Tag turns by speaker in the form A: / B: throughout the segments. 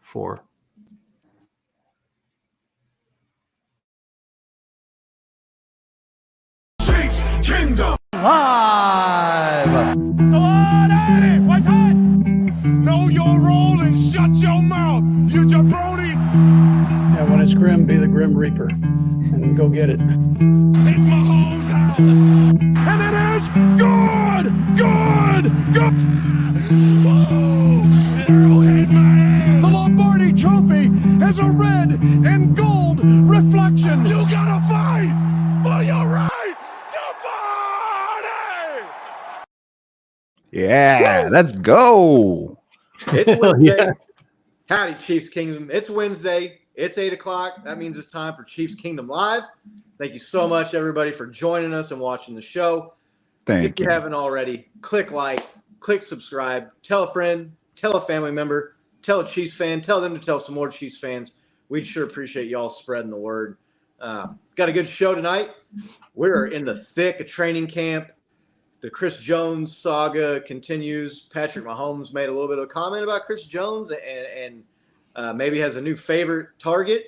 A: 4.
B: Chiefs Kingdom
C: Live.
B: What's hot? Know your role and shut your mouth, you jabroni.
D: And when it's grim, be the Grim Reaper and go get it.
B: It's Mahomes' house. And it is good. Woo! Arrowhead man. The Lombardi Trophy has a red and gold reflection. You gotta fight for your right to party.
E: Yeah, let's go.
F: It's Wednesday.
A: Yeah.
F: Howdy, Chiefs Kingdom. It's Wednesday. It's 8 o'clock. That means it's time for Chiefs Kingdom Live. Thank you so much, everybody, for joining us and watching the show. If you haven't already, click like, click subscribe, tell a friend, tell a family member, tell a Chiefs fan, tell them to tell some more Chiefs fans. We'd sure appreciate y'all spreading the word. Got a good show tonight. We're in the thick of training camp. The Chris Jones saga continues. Patrick Mahomes made a little bit of a comment about Chris Jones and maybe has a new favorite target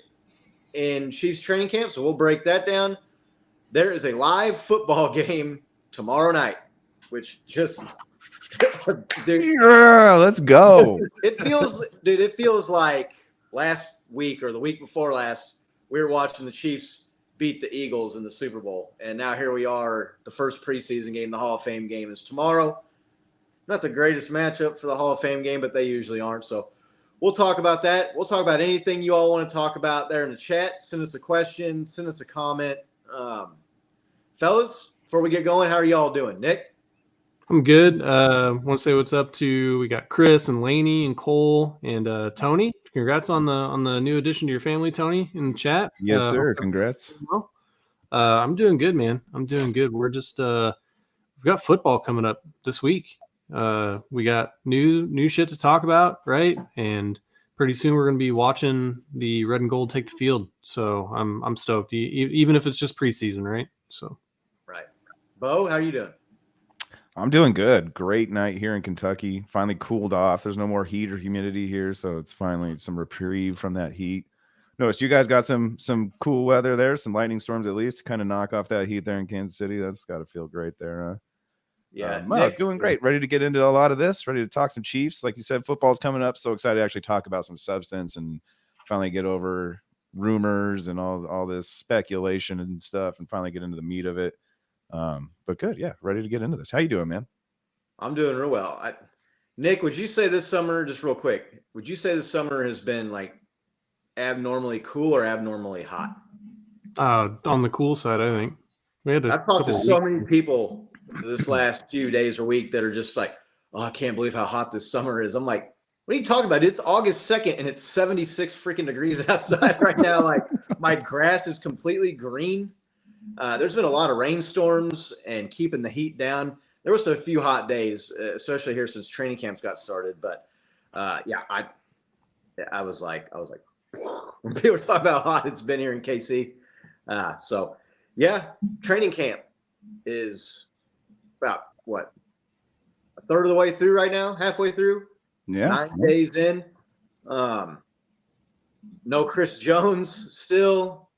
F: in Chiefs training camp. So we'll break that down. There is a live football game tomorrow night, which just dude,
E: Yeah, let's go.
F: it feels like last week or the week before last, we were watching the Chiefs beat the Eagles in the Super Bowl. And now here we are. The first preseason game, the Hall of Fame game is tomorrow. Not the greatest matchup for the Hall of Fame game, but they usually aren't. So we'll talk about that. We'll talk about anything you all want to talk about there in the chat. Send us a question. Send us a comment. Fellas, before we get going, how are y'all doing? Nick?
A: I'm good. Want to say what's up to, we got Chris and Laney and Cole and Tony. Congrats on the new addition to your family, Tony, in the chat.
E: Yes, sir. Congrats.
A: Well, I'm doing good, man. I'm doing good. We're just we've got football coming up this week. We got new shit to talk about, right? And pretty soon we're going to be watching the red and gold take the field. So I'm stoked, even if it's just preseason, right? So
F: Right. Bo, how are you doing?
E: I'm doing good. Great night here in Kentucky. Finally cooled off. There's no more heat or humidity here, so it's finally some reprieve from that heat. Noticed you guys got some cool weather there, some lightning storms at least to kind of knock off that heat there in Kansas City. That's got to feel great there.
F: Yeah,
E: Nick, doing great. Ready to get into a lot of this. Ready to talk some Chiefs. Like you said, football's coming up. So excited to actually talk about some substance and finally get over rumors and all this speculation and stuff and finally get into the meat of it. But good. Yeah. Ready to get into this. How you doing, man?
F: I'm doing real well. Nick, would you say this summer, just real quick, would you say this summer has been like abnormally cool or abnormally hot?
A: on the cool side, I think.
F: I've talked to so many people this last few days or week that are just like, oh, I can't believe how hot this summer is. I'm like, what are you talking about? It's August 2nd and it's 76 freaking degrees outside right now. Like my grass is completely green. There's been a lot of rainstorms and keeping the heat down. There was a few hot days, especially here since training camps got started. But yeah, I was like, when people were talking about how hot it's been here in KC. So yeah, training camp is about what, a third of the way through right now, halfway through.
E: Yeah.
F: 9 days in. No Chris Jones still.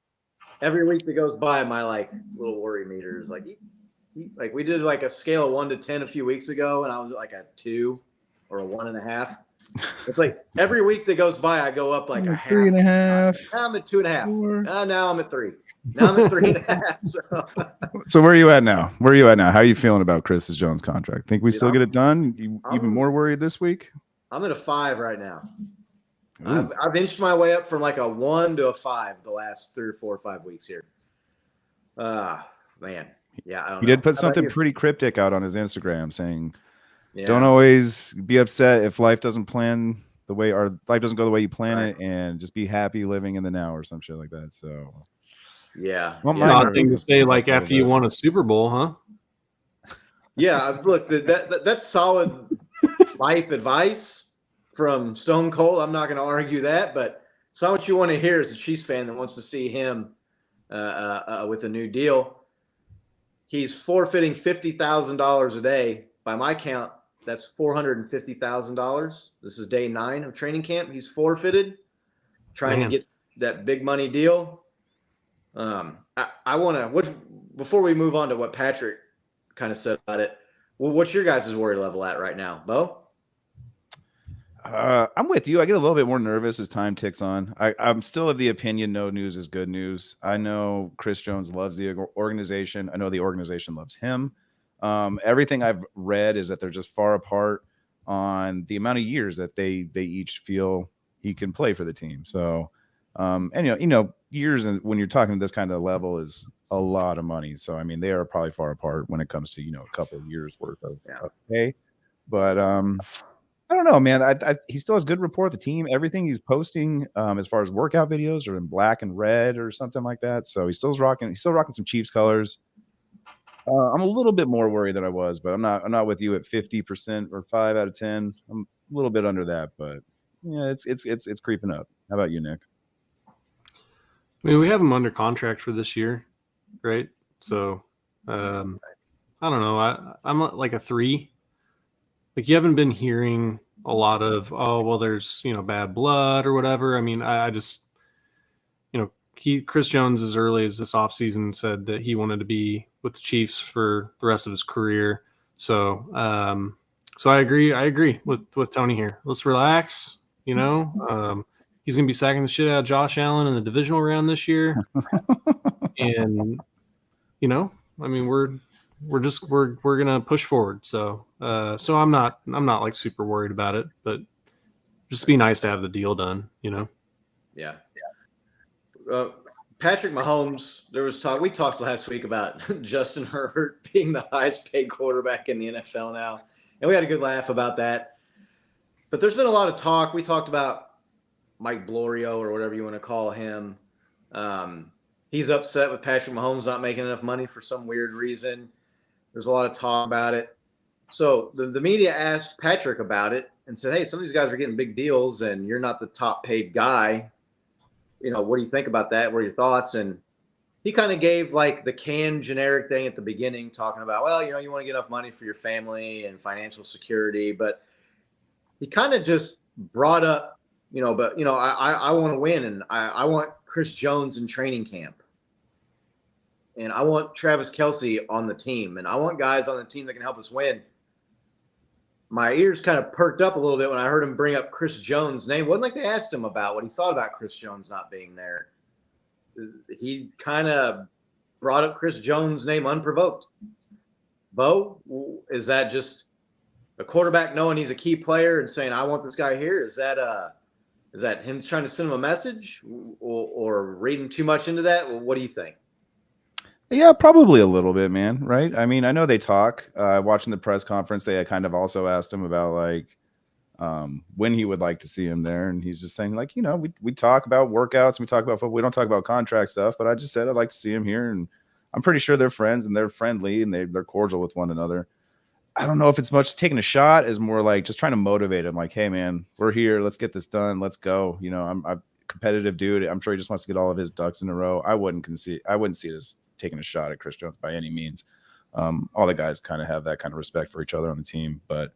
F: Every week that goes by, my like little worry meter is like we did like a scale of 1 to 10 a few weeks ago, and I was like a 2 or a 1.5. It's like every week that goes by, I go up like a
E: 3.5.
F: Now I'm at 2.5. Now I'm at 3. Now I'm at 3.5.
E: So where are you at now? How are you feeling about Chris Jones' contract? Think we still get it done? You even more worried this week?
F: I'm at a 5 right now. I've inched my way up from like a 1 to a 5 the last 3 or 4 or 5 weeks here. Man. Yeah. I don't know.
E: He did put
F: How about
E: something
F: you?
E: pretty cryptic out on his Instagram saying,
F: Yeah.
E: don't always be upset if life doesn't plan the way, or life doesn't go the way you plan
F: Right.
E: it, and just be happy living in the now or some shit like that. So
F: Yeah.
E: Well,
F: Yeah.
A: Odd thing to say, like after you won a Super Bowl, huh?
F: Yeah, look, that's solid life advice from Stone Cold. I'm not going to argue that, but it's not what you want to hear as a Chiefs fan that wants to see him with a new deal. He's forfeiting $50,000 a day. By my count, That's $450,000. This is day 9 of training camp. He's forfeited, trying to get that big money deal. I want to, before we move on to what Patrick kind of said about it, well, what's your guys' worry level at right now, Bo?
E: I'm with you. I get a little bit more nervous as time ticks on. I'm still of the opinion no news is good news. I know Chris Jones loves the organization. I know the organization loves him. Everything I've read is that they're just far apart on the amount of years that they each feel he can play for the team. So, and you know, years and when you're talking this kind of level is a lot of money. So, I mean, they are probably far apart when it comes to, you know, a couple of years worth of pay. But I don't know, man. He still has good rapport with the team. Everything he's posting as far as workout videos are in black and red or something like that. So he's still rocking some Chiefs colors. I'm a little bit more worried than I was, but I'm not with you at 50% or 5 out of 10. I'm a little bit under that, but yeah, it's creeping up. How about you, Nick?
A: I mean, we have him under contract for this year, right? So I don't know. I'm like a 3. Like, you haven't been hearing a lot of, oh, well, there's, you know, bad blood or whatever. I mean, I just, you know, Chris Jones as early as this offseason said that he wanted to be with the Chiefs for the rest of his career. So, so I agree with Tony here. Let's relax. You know, he's going to be sacking the shit out of Josh Allen in the divisional round this year. And, you know, I mean, we're going to push forward. So, so I'm not like super worried about it, but just be nice to have the deal done, you know?
F: Yeah. Patrick Mahomes, there was talk. We talked last week about Justin Herbert being the highest paid quarterback in the NFL now. And we had a good laugh about that. But there's been a lot of talk. We talked about Mike Blorio or whatever you want to call him. He's upset with Patrick Mahomes not making enough money for some weird reason. There's a lot of talk about it. So the media asked Patrick about it and said, hey, some of these guys are getting big deals and you're not the top paid guy. You know, what do you think about that? What are your thoughts? And he kind of gave like the canned generic thing at the beginning, talking about, well, you know, you want to get enough money for your family and financial security. But he kind of just brought up, you know, but, you know, I want to win and I want Chris Jones in training camp. And I want Travis Kelce on the team. And I want guys on the team that can help us win. My ears kind of perked up a little bit when I heard him bring up Chris Jones' name. It wasn't like they asked him about what he thought about Chris Jones not being there. He kind of brought up Chris Jones' name unprovoked. Bo, is that just a quarterback knowing he's a key player and saying, I want this guy here? Is that him trying to send him a message or reading too much into that? Well, what do you think?
E: Yeah, probably a little bit, man. Right? I mean, I know they talk. Watching the press conference, they kind of also asked him about like when he would like to see him there, and he's just saying like, you know, we talk about workouts, we talk about football, we don't talk about contract stuff, but I just said I'd like to see him here, and I'm pretty sure they're friends and they're friendly and they're cordial with one another. I don't know if it's much taking a shot, as more like just trying to motivate him, like, hey man, we're here, let's get this done, let's go. You know, I'm a competitive dude. I'm sure he just wants to get all of his ducks in a row. I wouldn't see it as taking a shot at Chris Jones by any means. All the guys kind of have that kind of respect for each other on the team, but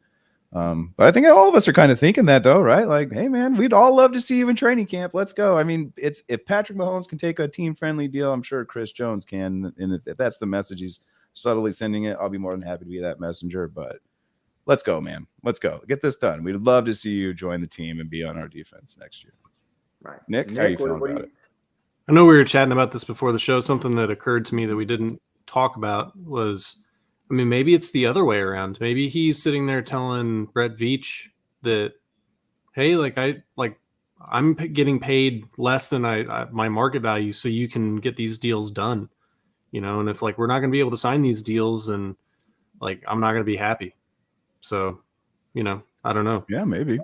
E: I think all of us are kind of thinking that though, right? Like, hey man, we'd all love to see you in training camp. Let's go. I mean, if Patrick Mahomes can take a team friendly deal, I'm sure Chris Jones can. And if that's the message he's subtly sending it, I'll be more than happy to be that messenger. But let's go, man. Let's go. Get this done. We'd love to see you join the team and be on our defense next year.
F: Right.
E: Nick, how are you feeling about it?
A: I know we were chatting about this before the show. Something that occurred to me that we didn't talk about was, I mean, maybe it's the other way around. Maybe he's sitting there telling Brett Veach that, hey, I'm getting paid less than my market value, so you can get these deals done, you know. And if like we're not going to be able to sign these deals, and like I'm not going to be happy. So, you know, I don't know.
E: Yeah, maybe.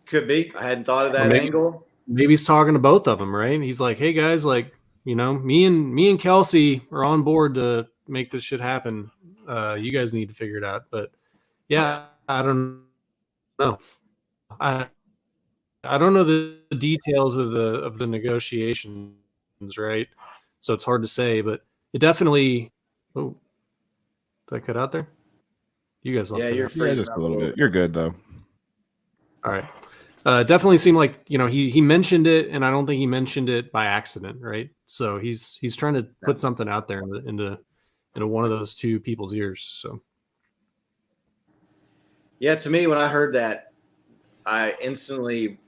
F: Could be. I hadn't thought of that angle.
A: Maybe he's talking to both of them, right? He's like, hey guys, like, you know, me and Kelce are on board to make this shit happen. You guys need to figure it out. But yeah, I don't know. I don't know the details of the negotiations, right? So it's hard to say, but it definitely. Oh, did I cut out there? You guys look
F: Yeah,
A: good.
F: you're
E: Yeah,
F: freezing
E: just
F: up
E: a little bit. You're good though.
A: All right. Definitely seemed like, you know, he mentioned it, and I don't think he mentioned it by accident, right? So he's trying to put something out there into one of those two people's ears. So
F: Yeah, to me, when I heard that, I instantly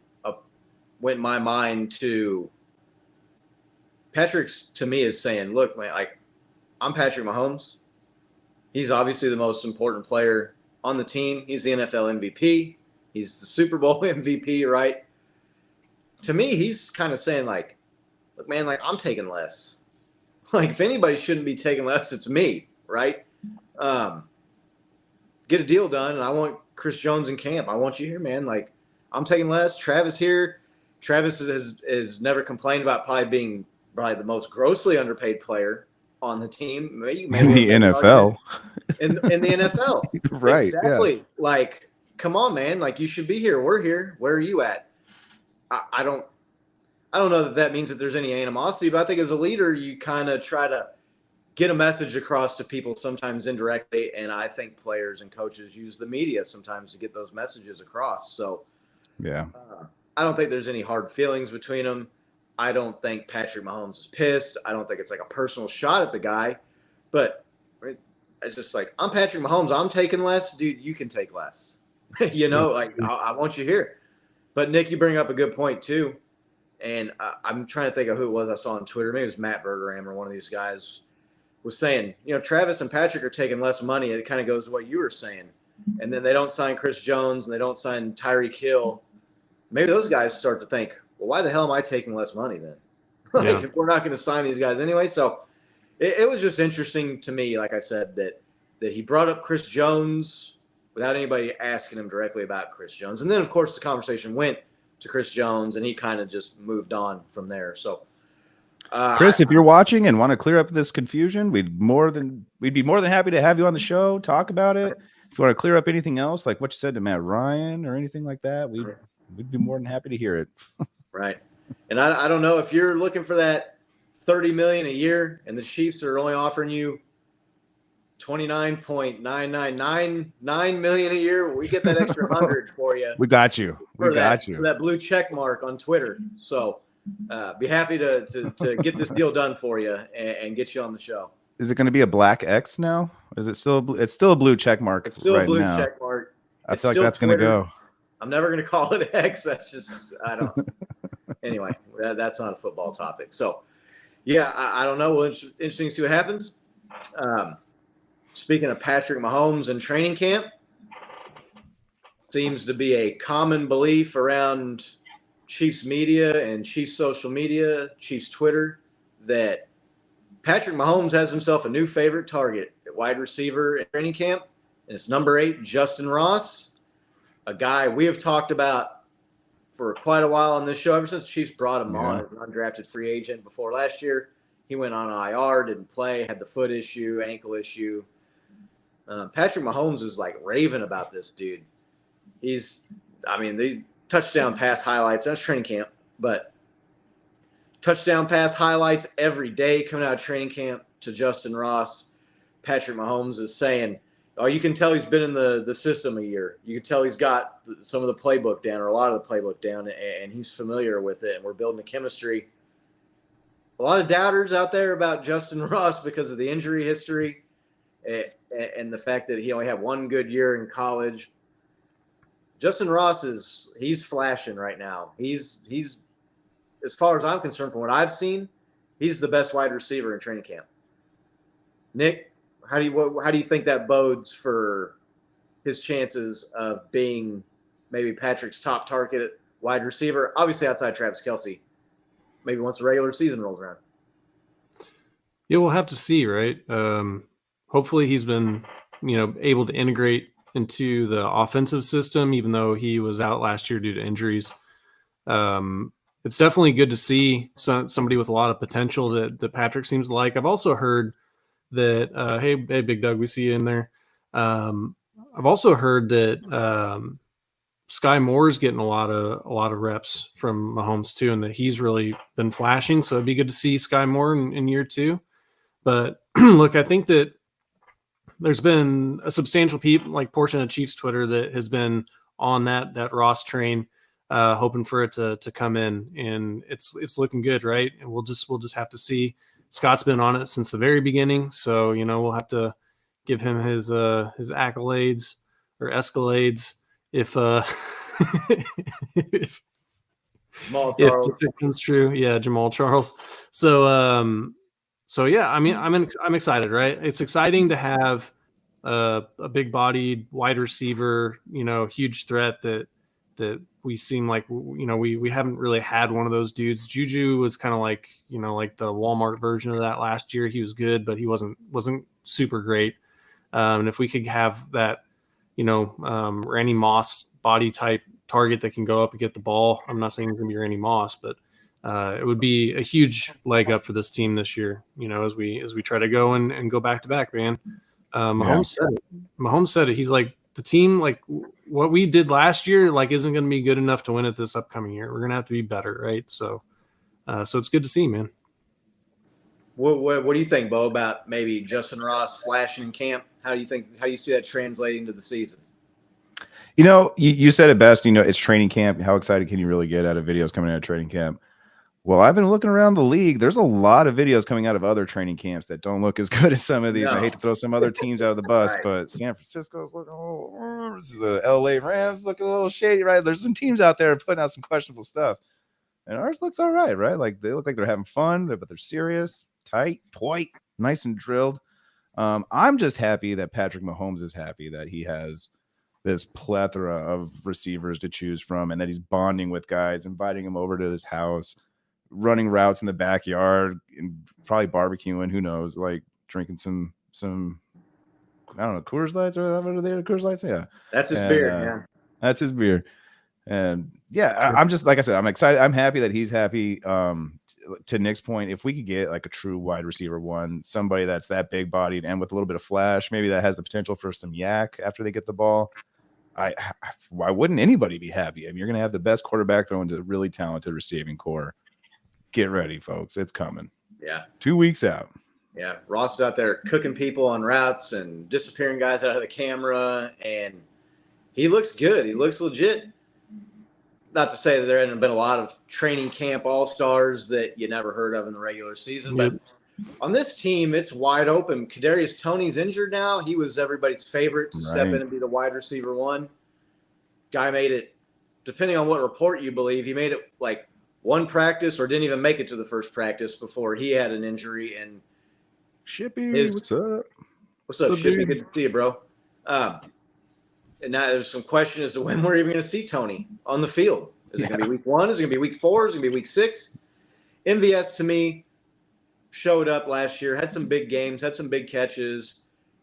F: went my mind to Patrick's. To me, is saying, "Look, man, like I'm Patrick Mahomes. He's obviously the most important player on the team. He's the NFL MVP. He's the Super Bowl MVP, right? To me, he's kind of saying, like, look, man, like I'm taking less. Like if anybody shouldn't be taking less, it's me, right? Get a deal done, and I want Chris Jones in camp. I want you here, man. Like I'm taking less. Travis here. Travis has never complained about probably the most grossly underpaid player on the team. Maybe
E: In the NFL.
F: In the NFL.
E: Right.
F: Exactly.
E: Yeah.
F: Like, come on, man. Like you should be here. We're here. Where are you at? I don't know that means that there's any animosity, but I think as a leader, you kind of try to get a message across to people sometimes indirectly. And I think players and coaches use the media sometimes to get those messages across. So
E: Yeah.
F: I don't think there's any hard feelings between them. I don't think Patrick Mahomes is pissed. I don't think it's like a personal shot at the guy, but it's just like, I'm Patrick Mahomes. I'm taking less. Dude, you can take less. You know, like I want you here. But Nick, you bring up a good point too. And I'm trying to think of who it was I saw on Twitter. Maybe it was Matt Bergeram or one of these guys was saying, you know, Travis and Patrick are taking less money. It kind of goes to what you were saying. And then they don't sign Chris Jones and they don't sign Tyreek Hill. Maybe those guys start to think, well, why the hell am I taking less money then? Like if we're not going to sign these guys anyway. So it was just interesting to me, like I said, that he brought up Chris Jones without anybody asking him directly about Chris Jones. And then, of course, the conversation went to Chris Jones, and he kind of just moved on from there. So,
E: Chris, if you're watching and want to clear up this confusion, we'd be more than happy to have you on the show, talk about it. If you want to clear up anything else, like what you said to Matt Ryan or anything like that, we'd be more than happy to hear it.
F: Right. And I don't know if you're looking for that $30 million a year and the Chiefs are only offering you $29.9999 million a year. We get that extra 100 for you.
E: We got you.
F: For that blue check mark on Twitter. So be happy to get this deal done for you and get you on the show.
E: Is it going to be a black X now? Is it still? It's still a blue check mark.
F: It's still
E: right
F: a blue
E: now.
F: check mark.
E: I feel like that's going to go.
F: I'm never going to call it X. That's just anyway, that's not a football topic. So yeah, I don't know. Well, interesting to see what happens. Speaking of Patrick Mahomes and training camp, seems to be a common belief around Chiefs media and Chiefs social media, Chiefs Twitter, that Patrick Mahomes has himself a new favorite target at wide receiver in training camp. And it's number 8, Justin Ross, a guy we have talked about for quite a while on this show, ever since the Chiefs brought him on as an undrafted free agent before last year. He went on IR, didn't play, had the foot issue, ankle issue. Patrick Mahomes is like raving about this dude. The touchdown pass highlights, that's training camp, but touchdown pass highlights every day coming out of training camp to Justin Ross. Patrick Mahomes is saying, you can tell he's been in the system a year. You can tell he's got some of the playbook down, or a lot of the playbook down, and he's familiar with it, and we're building a chemistry. A lot of doubters out there about Justin Ross because of the injury history and the fact that he only had one good year in college. Justin Ross he's flashing right now. He's as far as I'm concerned, from what I've seen, he's the best wide receiver in training camp. Nick, how do you think that bodes for his chances of being maybe Patrick's top target wide receiver, obviously outside Travis Kelce, maybe once the regular season rolls around?
A: Yeah, we'll have to see, right? Hopefully he's been, able to integrate into the offensive system, even though he was out last year due to injuries. It's definitely good to see somebody with a lot of potential that Patrick seems to like. I've also heard that, hey, Big Doug, we see you in there. I've also heard that Sky Moore's getting a lot of reps from Mahomes too, and that he's really been flashing. So it'd be good to see Sky Moore in year 2. But look, I think that there's been a substantial portion of Chiefs Twitter that has been on that Ross train, hoping for it to come in, and it's looking good, right? And we'll just have to see. Scott's been on it since the very beginning, so we'll have to give him his accolades or escalades if if if it comes true. Yeah, Jamal Charles. So yeah, I mean, I'm excited, right? It's exciting to have a big-bodied wide receiver, huge threat that we seem like we haven't really had one of those dudes. Juju was kind of like like the Walmart version of that last year. He was good, but he wasn't super great. And if we could have that, Randy Moss body type target that can go up and get the ball, I'm not saying it's gonna be Randy Moss, but it would be a huge leg up for this team this year, as we try to go and go back to back, man. Mahomes said it. He's like, the team, like what we did last year, like isn't going to be good enough to win it this upcoming year. We're going to have to be better, right? So it's good to see, man.
F: What do you think, Bo, about maybe Justin Ross flashing in camp? How do you see that translating to the season?
E: You said it best. It's training camp. How excited can you really get out of videos coming out of training camp? Well, I've been looking around the league. There's a lot of videos coming out of other training camps that don't look as good as some of these. No. I hate to throw some other teams out of the bus, right. But San Francisco's looking a little, the LA Rams looking a little shady, right? There's some teams out there putting out some questionable stuff. And ours looks all right, right? Like they look like they're having fun, but they're serious, tight, point, nice and drilled. I'm just happy that Patrick Mahomes is happy that he has this plethora of receivers to choose from and that he's bonding with guys, inviting them over to his house, running routes in the backyard and probably barbecuing, who knows, like drinking some I don't know, Coors Lights or whatever they are, Coors Lights. Yeah.
F: That's his beer. Yeah.
E: That's his beer. And yeah, I'm just, like I said, I'm excited. I'm happy that he's happy. To Nick's point, if we could get like a true wide receiver one, somebody that's that big bodied and with a little bit of flash, maybe that has the potential for some yak after they get the ball. Why wouldn't anybody be happy? I mean, you're going to have the best quarterback throwing to a really talented receiving core. Get ready, folks. It's coming.
F: Yeah.
E: 2 weeks out.
F: Yeah. Ross is out there cooking people on routes and disappearing guys out of the camera. And he looks good. He looks legit. Not to say that there hadn't been a lot of training camp all-stars that you never heard of in the regular season. But on this team, it's wide open. Kadarius Toney's injured now. He was everybody's favorite to step in and be the wide receiver one. Guy made it, depending on what report you believe, he made it like one practice or didn't even make it to the first practice before he had an injury. And
E: Shippy, what's up?
F: What's up, Shippy? Good to see you, bro. And now there's some question as to when we're even going to see Toney on the field. Is it going to be week 1? Is it going to be week 4? Is it going to be week 6? MVS, to me, showed up last year, had some big games, had some big catches,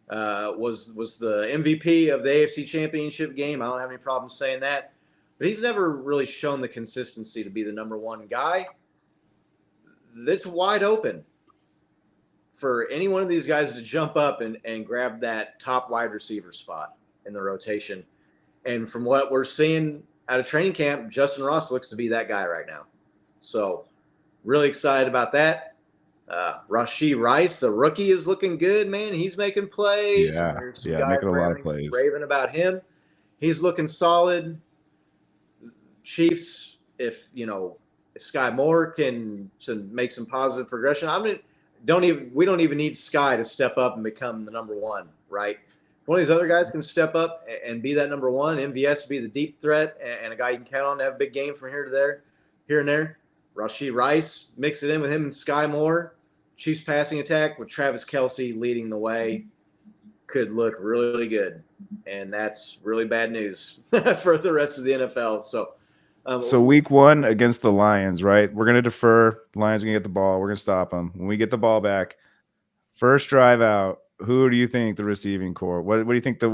F: was the MVP of the AFC Championship game. I don't have any problem saying that. But he's never really shown the consistency to be the number one guy. That's wide open for any one of these guys to jump up and grab that top wide receiver spot in the rotation. And from what we're seeing out of training camp, Justin Ross looks to be that guy right now. So really excited about that. Rashee Rice, the rookie, is looking good, man. He's making plays.
E: Yeah, making a lot of plays.
F: Raving about him. He's looking solid. Chiefs, if Sky Moore can make some positive progression, we don't even need Sky to step up and become the number one, right? If one of these other guys can step up and be that number one, MVS be the deep threat and a guy you can count on to have a big game from here and there. Rashee Rice, mix it in with him and Sky Moore. Chiefs passing attack with Travis Kelce leading the way could look really, really good. And that's really bad news for the rest of the NFL. So
E: week 1 against the Lions, right? We're going to defer. The Lions are going to get the ball. We're going to stop them. When we get the ball back, first drive out, who do you think the receiving core? What do you think the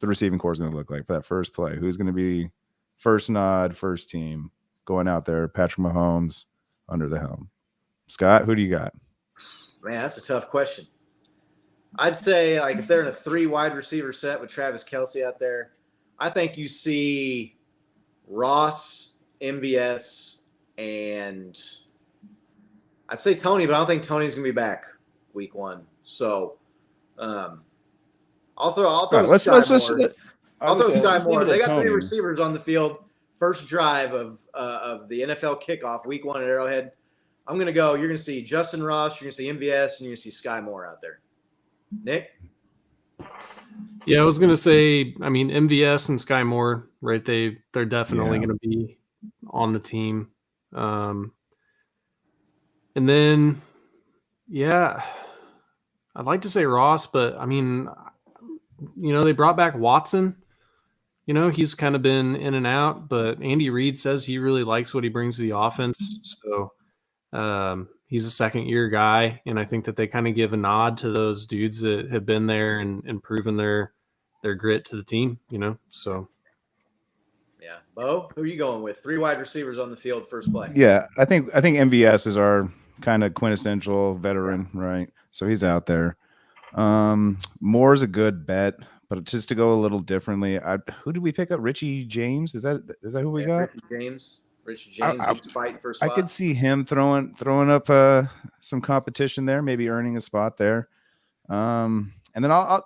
E: receiving core is going to look like for that first play? Who's going to be first nod, first team going out there? Patrick Mahomes under the helm. Scott, who do you got?
F: Man, that's a tough question. I'd say like if they're in a 3 wide receiver set with Travis Kelce out there, I think you see Ross, MVS, and I'd say Toney, but I don't think Toney's going to be back week 1. So I'll throw
E: let's
F: Sky
E: just
F: Moore. I'll throw Sky Moore. They got
E: Tony.
F: 3 receivers on the field. First drive of the NFL kickoff, week 1 at Arrowhead. I'm going to go. You're going to see Justin Ross. You're going to see MVS, and you're going to see Sky Moore out there. Nick?
A: Yeah, I was going to say, I mean, MVS and Sky Moore, right? They're definitely going to be on the team. And then, yeah, I'd like to say Ross, but I mean, they brought back Watson. He's kind of been in and out, but Andy Reid says he really likes what he brings to the offense. So he's a second-year guy, and I think that they kind of give a nod to those dudes that have been there and proven their grit to the team, So
F: yeah, Bo, who are you going with? 3 wide receivers on the field, first play.
E: Yeah, I think MVS is our kind of quintessential veteran, right? So he's out there. Moore's a good bet, but just to go a little differently, who did we pick up? Richie James? Is that who we got?
F: Richie James, fighting for a spot.
E: I could see him throwing up some competition there, maybe earning a spot there. And then I'll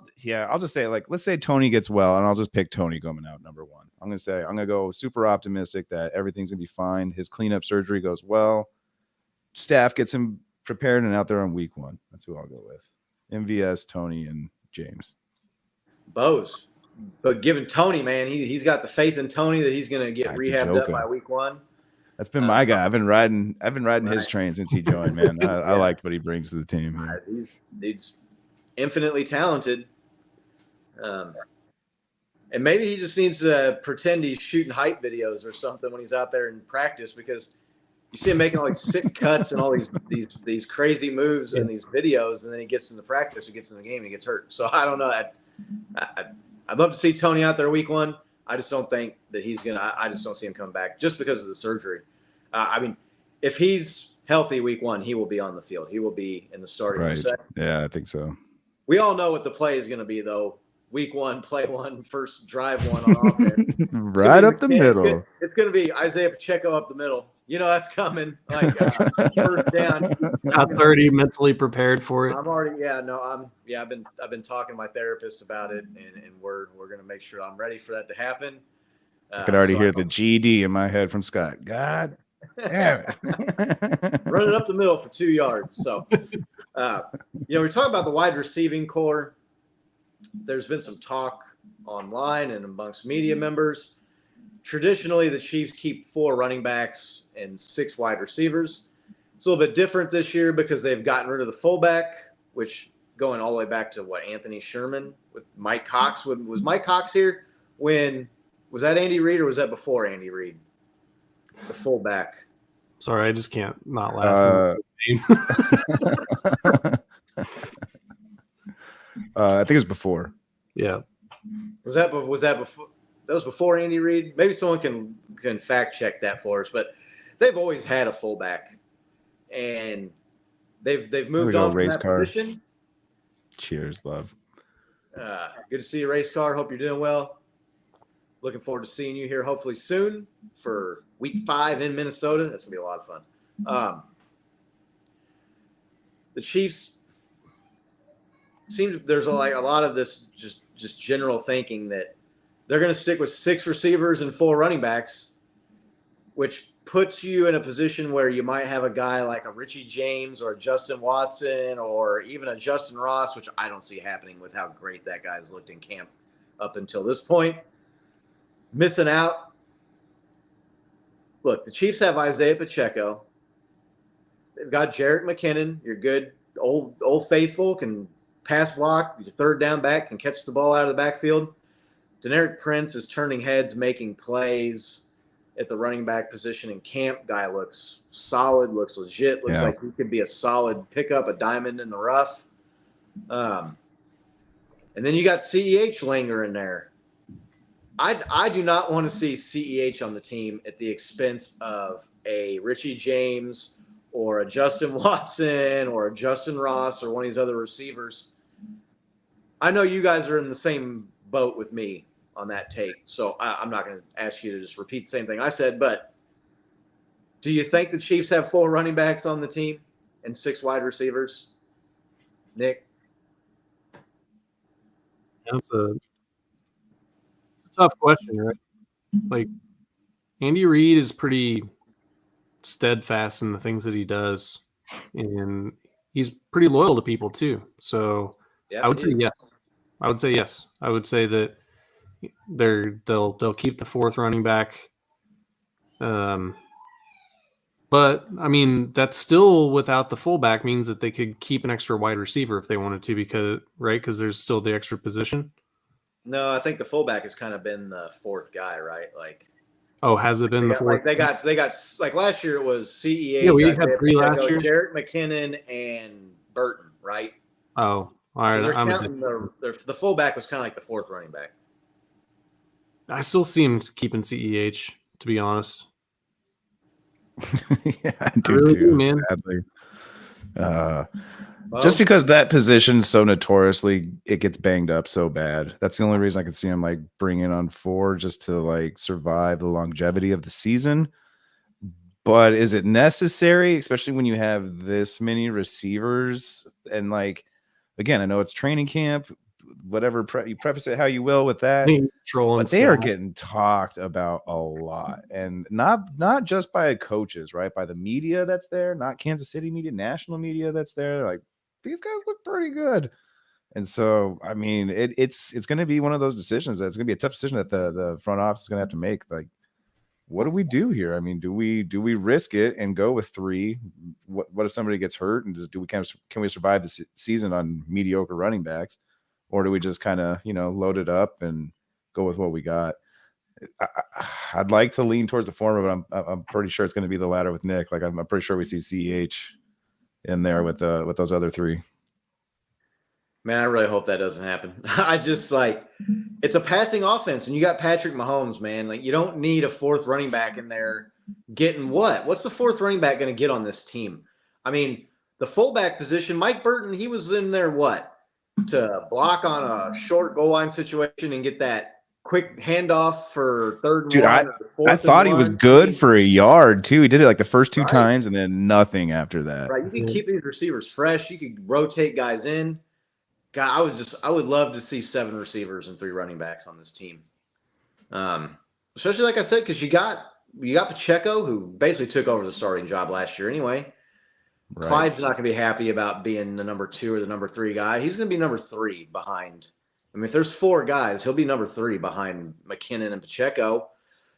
E: just say, like, let's say Tony gets well, and I'll just pick Tony coming out number 1. I'm gonna go super optimistic that everything's gonna be fine. His cleanup surgery goes well. Staff gets him prepared and out there on week 1. That's who I'll go with. MVS, Tony, and James.
F: Bose. But given Tony, man, he's got the faith in Tony that he's going to get rehabbed up by week 1.
E: That's been my guy. I've been riding his train since he joined, man. I liked what he brings to the team.
F: He's infinitely talented. And maybe he just needs to pretend he's shooting hype videos or something when he's out there in practice, because you see him making all these sick cuts and all these crazy moves in these videos, and then he gets into practice, he gets in the game, and he gets hurt. So I don't know. I'd love to see Tony out there week 1. I just don't think that he's going to – I just don't see him coming back just because of the surgery. I mean, if he's healthy week 1, he will be on the field. He will be in the starting set.
E: Yeah, I think so.
F: We all know what the play is going to be, though. Week 1, play 1, first drive 1 on offense.
E: Right up the middle.
F: It's going to be Isaiah Pacheco up the middle. That's coming. Like first down.
A: Scott's already mentally prepared for it.
F: I'm already. I've been talking to my therapist about it, and we're going to make sure I'm ready for that to happen.
E: I could already hear the GD in my head from Scott. God damn it.
F: Running up the middle for 2 yards. So, we're talking about the wide receiving core. There's been some talk online and amongst media members. Traditionally, the Chiefs keep 4 running backs and 6 wide receivers. It's a little bit different this year because they've gotten rid of the fullback, which going all the way back to Anthony Sherman with Mike Cox. Was Mike Cox here when – was that Andy Reid or was that before Andy Reid? The fullback.
A: Sorry, I just can't not laugh.
E: I think it was before.
A: Yeah.
F: Was that before? That was before Andy Reid. Maybe someone can fact check that for us. But they've always had a fullback, and they've moved on from that position.
E: Cheers, love.
F: Good to see you, Race Car. Hope you're doing well. Looking forward to seeing you here hopefully soon for week 5 in Minnesota. That's gonna be a lot of fun. The Chiefs seems there's a lot of this just general thinking that they're going to stick with 6 receivers and 4 running backs, which puts you in a position where you might have a guy like a Richie James or a Justin Watson or even a Justin Ross, which I don't see happening with how great that guy's looked in camp up until this point. Missing out. Look, the Chiefs have Isaiah Pacheco. They've got Jerick McKinnon, your good old faithful, can pass block, your third down back, can catch the ball out of the backfield. Deneric Prince is turning heads, making plays at the running back position in camp. Guy looks solid, looks legit, looks like he could be a solid pickup, a diamond in the rough. And then you got CEH lingering there. I do not want to see CEH on the team at the expense of a Richie James or a Justin Watson or a Justin Ross or one of these other receivers. I know you guys are in the same boat with me on that take, so I'm not going to ask you to just repeat the same thing I said, but do you think the Chiefs have 4 running backs on the team and 6 wide receivers? Nick?
A: It's a tough question, right? Like Andy Reid is pretty steadfast in the things that he does, and he's pretty loyal to people too. So
F: Yep,
A: I would say yes. I would say yes. I would say that they'll keep the fourth running back. But I mean, that's still without the fullback means that they could keep an extra wide receiver if they wanted to, because there's still the extra position.
F: No, I think the fullback has kind of been the fourth guy, right? Like,
A: oh, has it been the fourth?
F: They got like last year it was CEH.
A: Yeah, we had three last year.
F: Jarrett McKinnon and Burton, right?
A: Oh, all right.
F: They're counting the fullback was kind of like the fourth running back.
A: I still see him keeping CEH, to be honest.
E: Yeah, I do really too, man. Just because that position so notoriously it gets banged up so bad. That's the only reason I could see him like bringing on 4 just to like survive the longevity of the season. But is it necessary, especially when you have this many receivers? And like, again, I know it's training camp, whatever, you preface it how you will with that, but they are getting talked about a lot, and not just by coaches, right? By the media that's there, not Kansas City media, national media that's there. They're like, these guys look pretty good. And so, I mean, it's going to be one of those decisions it's going to be a tough decision that the front office is going to have to make. Like, what do we do here? I mean, do we risk it and go with 3? What if somebody gets hurt, and can we survive the season on mediocre running backs, or do we just kind of load it up and go with what we got? I'd like to lean towards the former, but I'm pretty sure it's going to be the latter with Nick. Like, I'm pretty sure we see CEH in there with those other 3.
F: Man, I really hope that doesn't happen. I just it's a passing offense, and you got Patrick Mahomes, man. Like, you don't need a fourth running back in there getting what? What's the fourth running back going to get on this team? I mean, the fullback position, Mike Burton, he was in there to block on a short goal line situation and get that quick handoff for third and
E: dude,
F: one.
E: I thought he was good for a yard too. He did it like the first 2 times and then nothing after that.
F: Right. You can keep these receivers fresh. You could rotate guys in. God, I would love to see 7 receivers and 3 running backs on this team. Especially like I said, because you got Pacheco, who basically took over the starting job last year anyway. Right. Clyde's not going to be happy about being the number 2 or the number 3 guy. He's going to be number 3 behind. I mean, if there's 4 guys, he'll be number 3 behind McKinnon and Pacheco.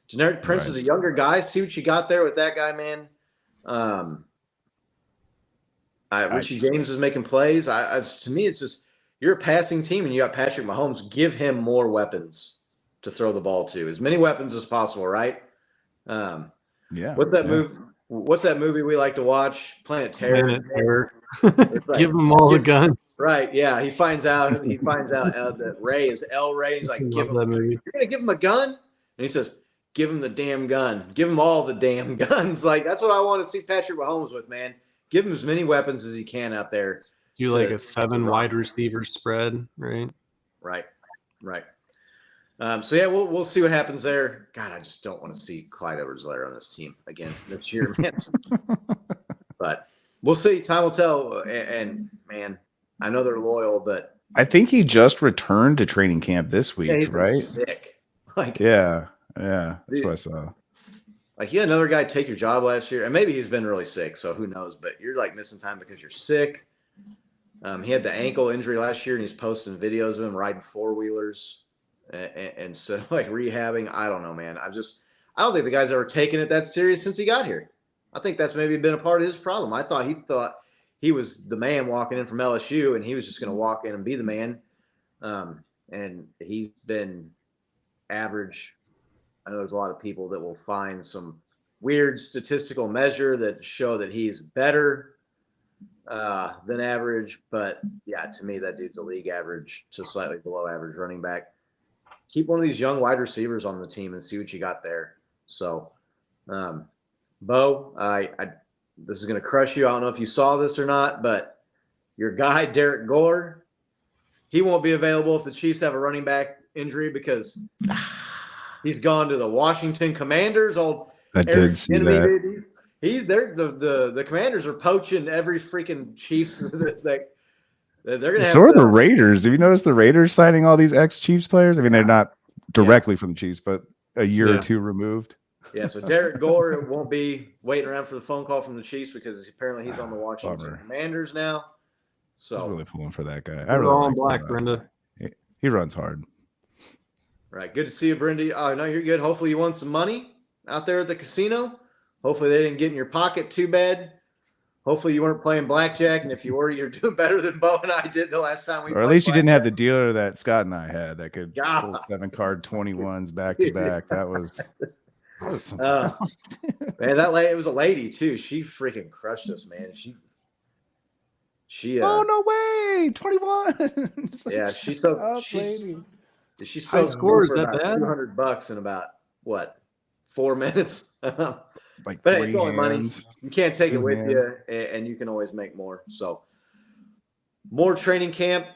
F: Generic Prince is a younger guy. See what you got there with that guy, man. Richie James is making plays. To me, it's just, you're a passing team and you got Patrick Mahomes. Give him more weapons to throw the ball to, as many weapons as possible, right?
E: Yeah.
F: What's that movie we like to watch? Planet Terror.
A: Give him all the guns.
F: Right. Yeah. He finds out that Ray is El Ray. He's like, you're going to give him a gun? And he says, give him the damn gun. Give him all the damn guns. Like, that's what I want to see Patrick Mahomes with, man. Give him as many weapons as he can out there.
A: Do like a 7 wide receiver spread, right?
F: Right. So yeah, we'll see what happens there. God, I just don't want to see Clyde Edwards-Helaire on this team again this year, man. But we'll see. Time will tell. And man, I know they're loyal, but
E: I think he just returned to training camp this week,
F: he's
E: right?
F: Sick.
E: Yeah. That's what I saw.
F: Like, you had another guy take your job last year, and maybe he's been really sick, so who knows? But you're like missing time because you're sick. He had the ankle injury last year, and he's posting videos of him riding 4-wheelers and so like rehabbing. I don't know, man. I don't think the guy's ever taken it that serious since he got here. I think that's maybe been a part of his problem. I thought he was the man walking in from LSU, and he was just going to walk in and be the man. And he's been average. I know there's a lot of people that will find some weird statistical measure that show that he's better than average. But yeah, to me, that dude's a league average to slightly below average running back. Keep one of these young wide receivers on the team and see what you got there. So, Bo, this is going to crush you. I don't know if you saw this or not, but your guy, Derek Gore, he won't be available if the Chiefs have a running back injury because he's gone to the Washington Commanders.
E: I did see that.
F: The Commanders are poaching every freaking Chiefs. They're going to have
E: So are the Raiders. Have you noticed the Raiders signing all these ex-Chiefs players? I mean, they're not directly from the Chiefs, but a year or two removed.
F: Yeah, so Derek Gore won't be waiting around for the phone call from the Chiefs because apparently he's on the Washington Commanders now. So
E: I'm really pulling for that guy.
A: I really all in black, Brenda.
E: He runs hard.
F: Right. Good to see you, Brenda. Oh, no, you're good. Hopefully you won some money out there at the casino. Hopefully they didn't get in your pocket too bad. Hopefully you weren't playing blackjack, and if you were, you're doing better than Bo and I did the last time we played.
E: Or at least you didn't have the
F: blackjack.
E: dealer that Scott and I had that could pull 7-card 21s back to back. That was something else.
F: Man, it was a lady too. She freaking crushed us, man. She
E: oh no way, 21.
F: Yeah, she's
A: high scores that bad?
F: $200 in about what 4 minutes.
E: Like,
F: but it's only money. You can't take it with you, and you can always make more. So, more training camp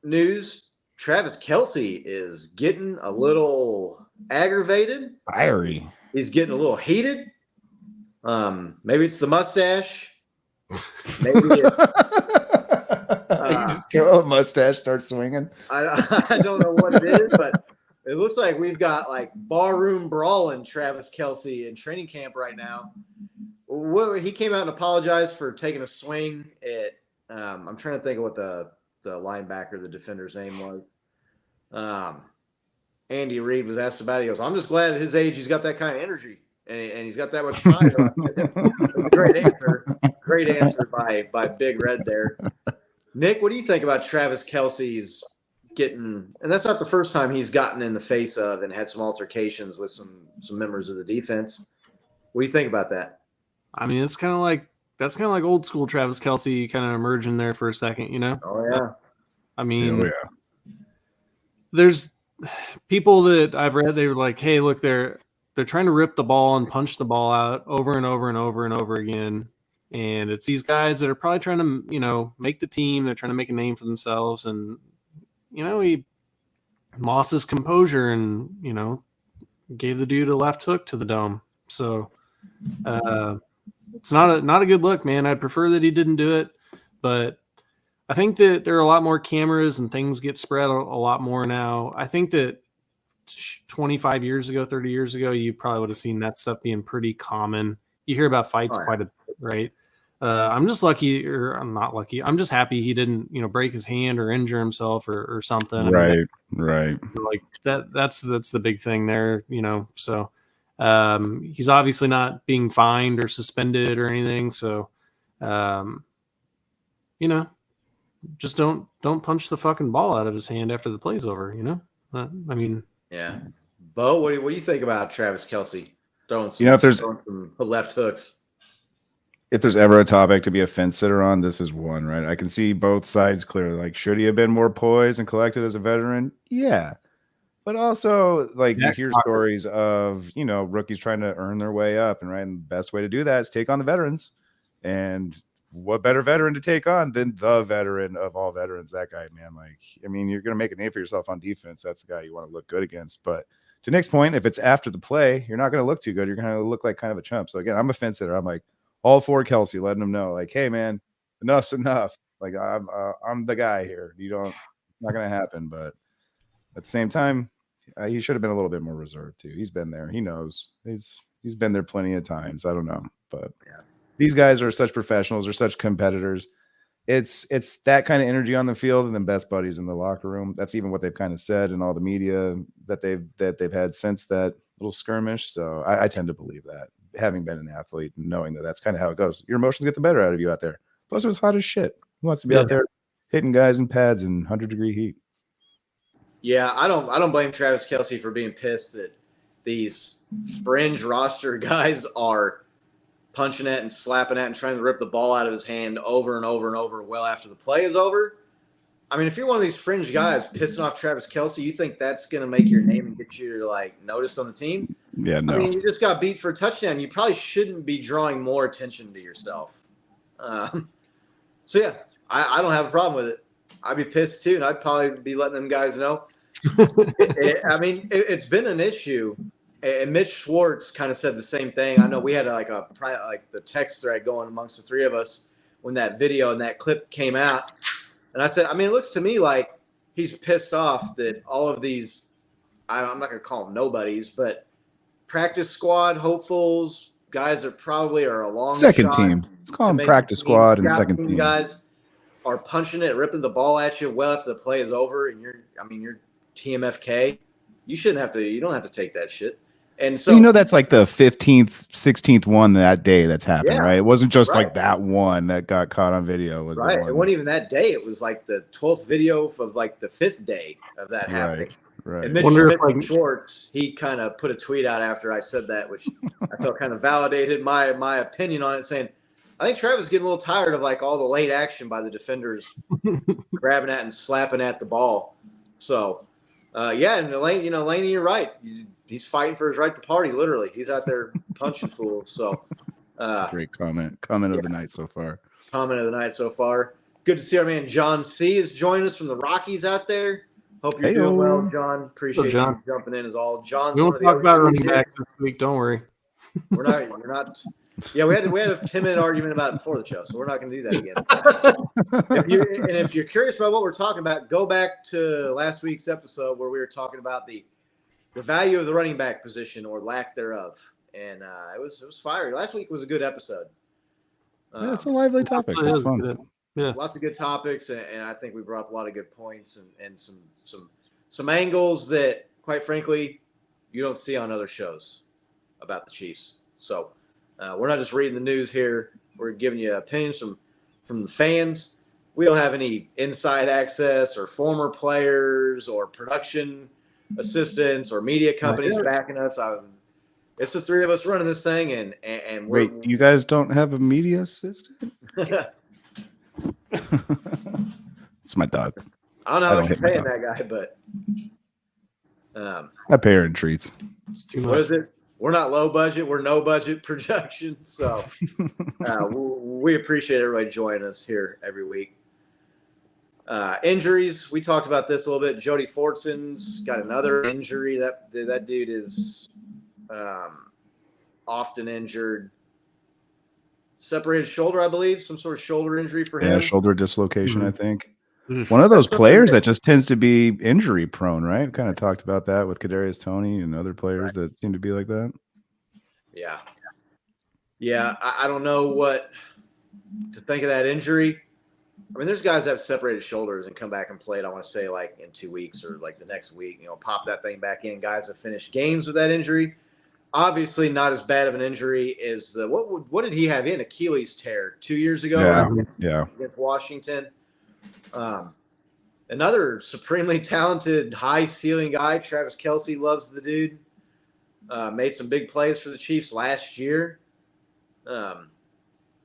F: news. Travis Kelce is getting a little aggravated.
E: Fiery.
F: He's getting a little heated. Maybe it's the mustache. Maybe it's,
E: you just go mustache, start swinging.
F: I don't know what it is, but it looks like we've got like barroom brawling Travis Kelce in training camp right now. He came out and apologized for taking a swing at I'm trying to think of what the linebacker, the defender's name was. Andy Reid was asked about it. He goes, I'm just glad at his age he's got that kind of energy and he's got that much fire. Great answer. Great answer by Big Red there. Nick, what do you think about Travis Kelce's getting, and that's not the first time he's gotten in the face of and had some altercations with some members of the defense. What do you think about that?
A: I mean, that's kind of like old school Travis Kelce kind of emerging there for a second, you know?
F: Oh yeah.
A: I mean, there's people that I've read, they were like, hey, look, they're trying to rip the ball and punch the ball out over and over and over and over again. And it's these guys that are probably trying to, you know, make the team. They're trying to make a name for themselves. And, you know, he lost his composure and, you know, gave the dude a left hook to the dome. So it's not a good look, man. I'd prefer that he didn't do it. But I think that there are a lot more cameras and things get spread a lot more now. I think that 25 years ago, 30 years ago, you probably would have seen that stuff being pretty common. You hear about fights quite a bit, right? I'm just lucky, or I'm not lucky. I'm just happy he didn't, you know, break his hand or injure himself or something.
E: Right, right.
A: Like that's the big thing there, you know. So he's obviously not being fined or suspended or anything. So you know, just don't punch the fucking ball out of his hand after the play's over, you know? I mean,
F: yeah. Bo, what do you think about Travis Kelce throwing some,
E: if there's
F: some left hooks?
E: If there's ever a topic to be a fence sitter on, this is one, right? I can see both sides clearly. Like, should he have been more poised and collected as a veteran? Yeah. But also, like, you hear stories of, you know, rookies trying to earn their way up, and the best way to do that is take on the veterans. And what better veteran to take on than the veteran of all veterans, that guy, man. Like, I mean, you're going to make a name for yourself on defense. That's the guy you want to look good against. But to Nick's point, if it's after the play, you're not going to look too good. You're going to look like kind of a chump. So, again, I'm a fence sitter. I'm like, all for Kelce, letting him know, like, hey, man, enough's enough. Like, I'm the guy here. It's not going to happen. But at the same time, he should have been a little bit more reserved, too. He's been there. He knows. He's been there plenty of times. I don't know. But these guys are such professionals. They're such competitors. It's that kind of energy on the field and then best buddies in the locker room. That's even what they've kind of said in all the media that they've had since that little skirmish. So I tend to believe that, having been an athlete and knowing that that's kind of how it goes. Your emotions get the better out of you out there. Plus, it was hot as shit. Who wants to be out there hitting guys in pads in 100-degree heat?
F: Yeah, I don't blame Travis Kelce for being pissed that these fringe roster guys are punching at and slapping at and trying to rip the ball out of his hand over and over and over well after the play is over. I mean, if you're one of these fringe guys pissing off Travis Kelce, you think that's going to make your name and get you like noticed on the team?
E: Yeah, no.
F: I mean, you just got beat for a touchdown. You probably shouldn't be drawing more attention to yourself. So, yeah, I don't have a problem with it. I'd be pissed too, and I'd probably be letting them guys know. I mean, it's been an issue. And Mitch Schwartz kind of said the same thing. I know we had like the text thread going amongst the three of us when that video and that clip came out. And I said, I mean, it looks to me like he's pissed off that all of these, I'm not going to call them nobodies, but practice squad hopefuls, guys that probably are a long
E: second
F: shot
E: team. Let's call
F: to
E: them
F: make
E: practice
F: the team.
E: squad and
F: Scout
E: second
F: team
E: team.
F: guys are punching it, ripping the ball at you well after the play is over, and you're TMFK. You don't have to take that shit. And so
E: that's like the 15th, 16th one that day that's happened,
F: Yeah,
E: right? It wasn't just
F: right.
E: like that one that got caught on video. Was
F: right.
E: the one.
F: It wasn't even that day. It was like the 12th video of like the 5th day of that happening.
E: Right.
F: And Mitch Schwartz, he kind of put a tweet out after I said that, which I felt kind of validated my opinion on it, saying, I think Travis is getting a little tired of like all the late action by the defenders grabbing at and slapping at the ball. So, and Laney, you're right. He's fighting for his right to party, literally. He's out there punching fools. So,
E: great comment. Comment of the night so far.
F: Comment of the night so far. Good to see our man John C. is joining us from the Rockies out there. Hope you're doing well, John. Appreciate you jumping in as all. John's
A: We won't talk about running backs this week. Don't worry.
F: We're not. Yeah, we had a 10-minute argument about it before the show, so we're not going to do that again. If you're curious about what we're talking about, go back to last week's episode where we were talking about the value of the running back position or lack thereof, and it was fiery. Last week was a good episode.
E: It's a lively topic. It's fun.
A: Yeah,
F: lots of good topics, and I think we brought up a lot of good points and some angles that, quite frankly, you don't see on other shows about the Chiefs. So we're not just reading the news here. We're giving you opinions from the fans. We don't have any inside access or former players or production assistants or media companies backing us. It's the three of us running this thing, and
E: wait, you guys don't have a media assistant? It's my dog.
F: I don't know how much you're paying that guy, but
E: I pay her in treats.
F: What is it? We're not low budget. We're no budget production. So we appreciate everybody joining us here every week. Injuries. We talked about this a little bit. Jody Fortson's got another injury. That dude is often injured. Separated shoulder, I believe. Some sort of shoulder injury for him.
E: Yeah, shoulder dislocation, I think. One of those players that just tends to be injury prone, right? Kind of talked about that with Kadarius Toney and other players that seem to be like that.
F: Yeah. Yeah, I don't know what to think of that injury. I mean, there's guys that have separated shoulders and come back and played, I want to say, like in 2 weeks or like the next week, pop that thing back in. Guys have finished games with that injury. Obviously not as bad of an injury as what did he have in Achilles tear 2 years ago? Against Washington. Another supremely talented, high ceiling guy, Travis Kelce, loves the dude. Made some big plays for the Chiefs last year.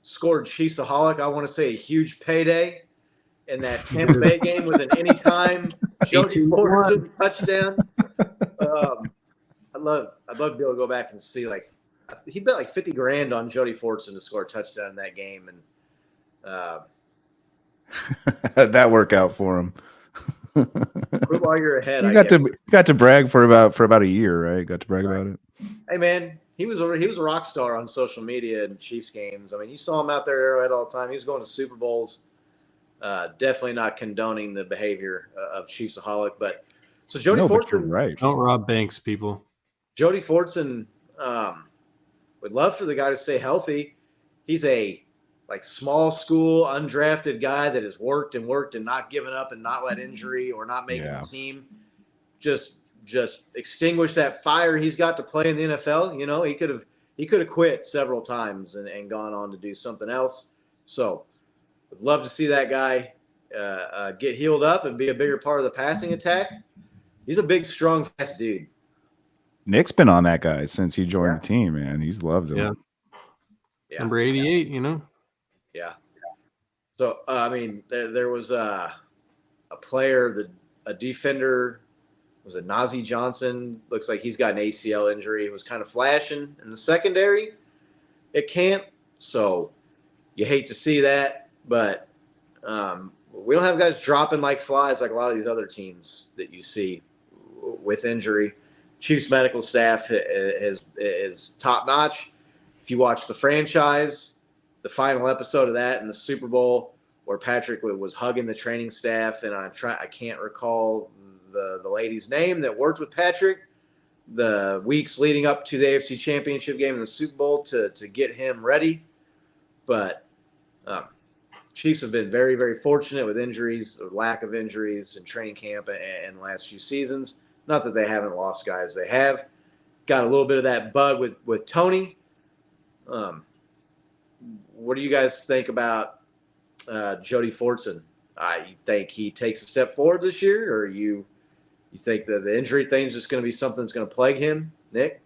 F: Scored Chiefsaholic, I want to say, a huge payday in that Tampa Bay game with an anytime Jody Fortson touchdown. I'd love to be able to go back and see, like, he bet like $50,000 on Jody Fortson to score a touchdown in that game, and
E: that work out for him.
F: Quit while you're ahead.
E: You got to brag for about a year, right? Got to brag about it.
F: Hey man, he was a rock star on social media in Chiefs games. I mean, you saw him out there at Arrowhead all the time. He was going to Super Bowls. Definitely not condoning the behavior of Chiefsaholic, but so Jody Fortson,
E: right?
A: Don't rob banks, people.
F: Jody Fortson would love for the guy to stay healthy. He's a small school undrafted guy that has worked and not given up and not let injury or not making the team just extinguish that fire he's got to play in the NFL. He could have quit several times and gone on to do something else. So would love to see that guy get healed up and be a bigger part of the passing attack. He's a big, strong, fast dude.
E: Nick's been on that guy since he joined the team, man. He's loved him.
F: Yeah.
A: Number 88,
F: Yeah. So, I mean, there was a player, a defender, was it Najee Johnson? Looks like he's got an ACL injury. He was kind of flashing in the secondary at camp. So you hate to see that, but we don't have guys dropping like flies like a lot of these other teams that you see with injury. Chiefs medical staff is top notch. If you watch The Franchise, the final episode of that in the Super Bowl, where Patrick was hugging the training staff, and I can't recall the lady's name that worked with Patrick the weeks leading up to the AFC Championship game and the Super Bowl to get him ready. But Chiefs have been very, very fortunate with injuries or lack of injuries in training camp and the last few seasons. Not that they haven't lost guys. They have got a little bit of that bug with Tony. What do you guys think about Jody Fortson? You think he takes a step forward this year, or you think that the injury thing is just going to be something that's going to plague him, Nick?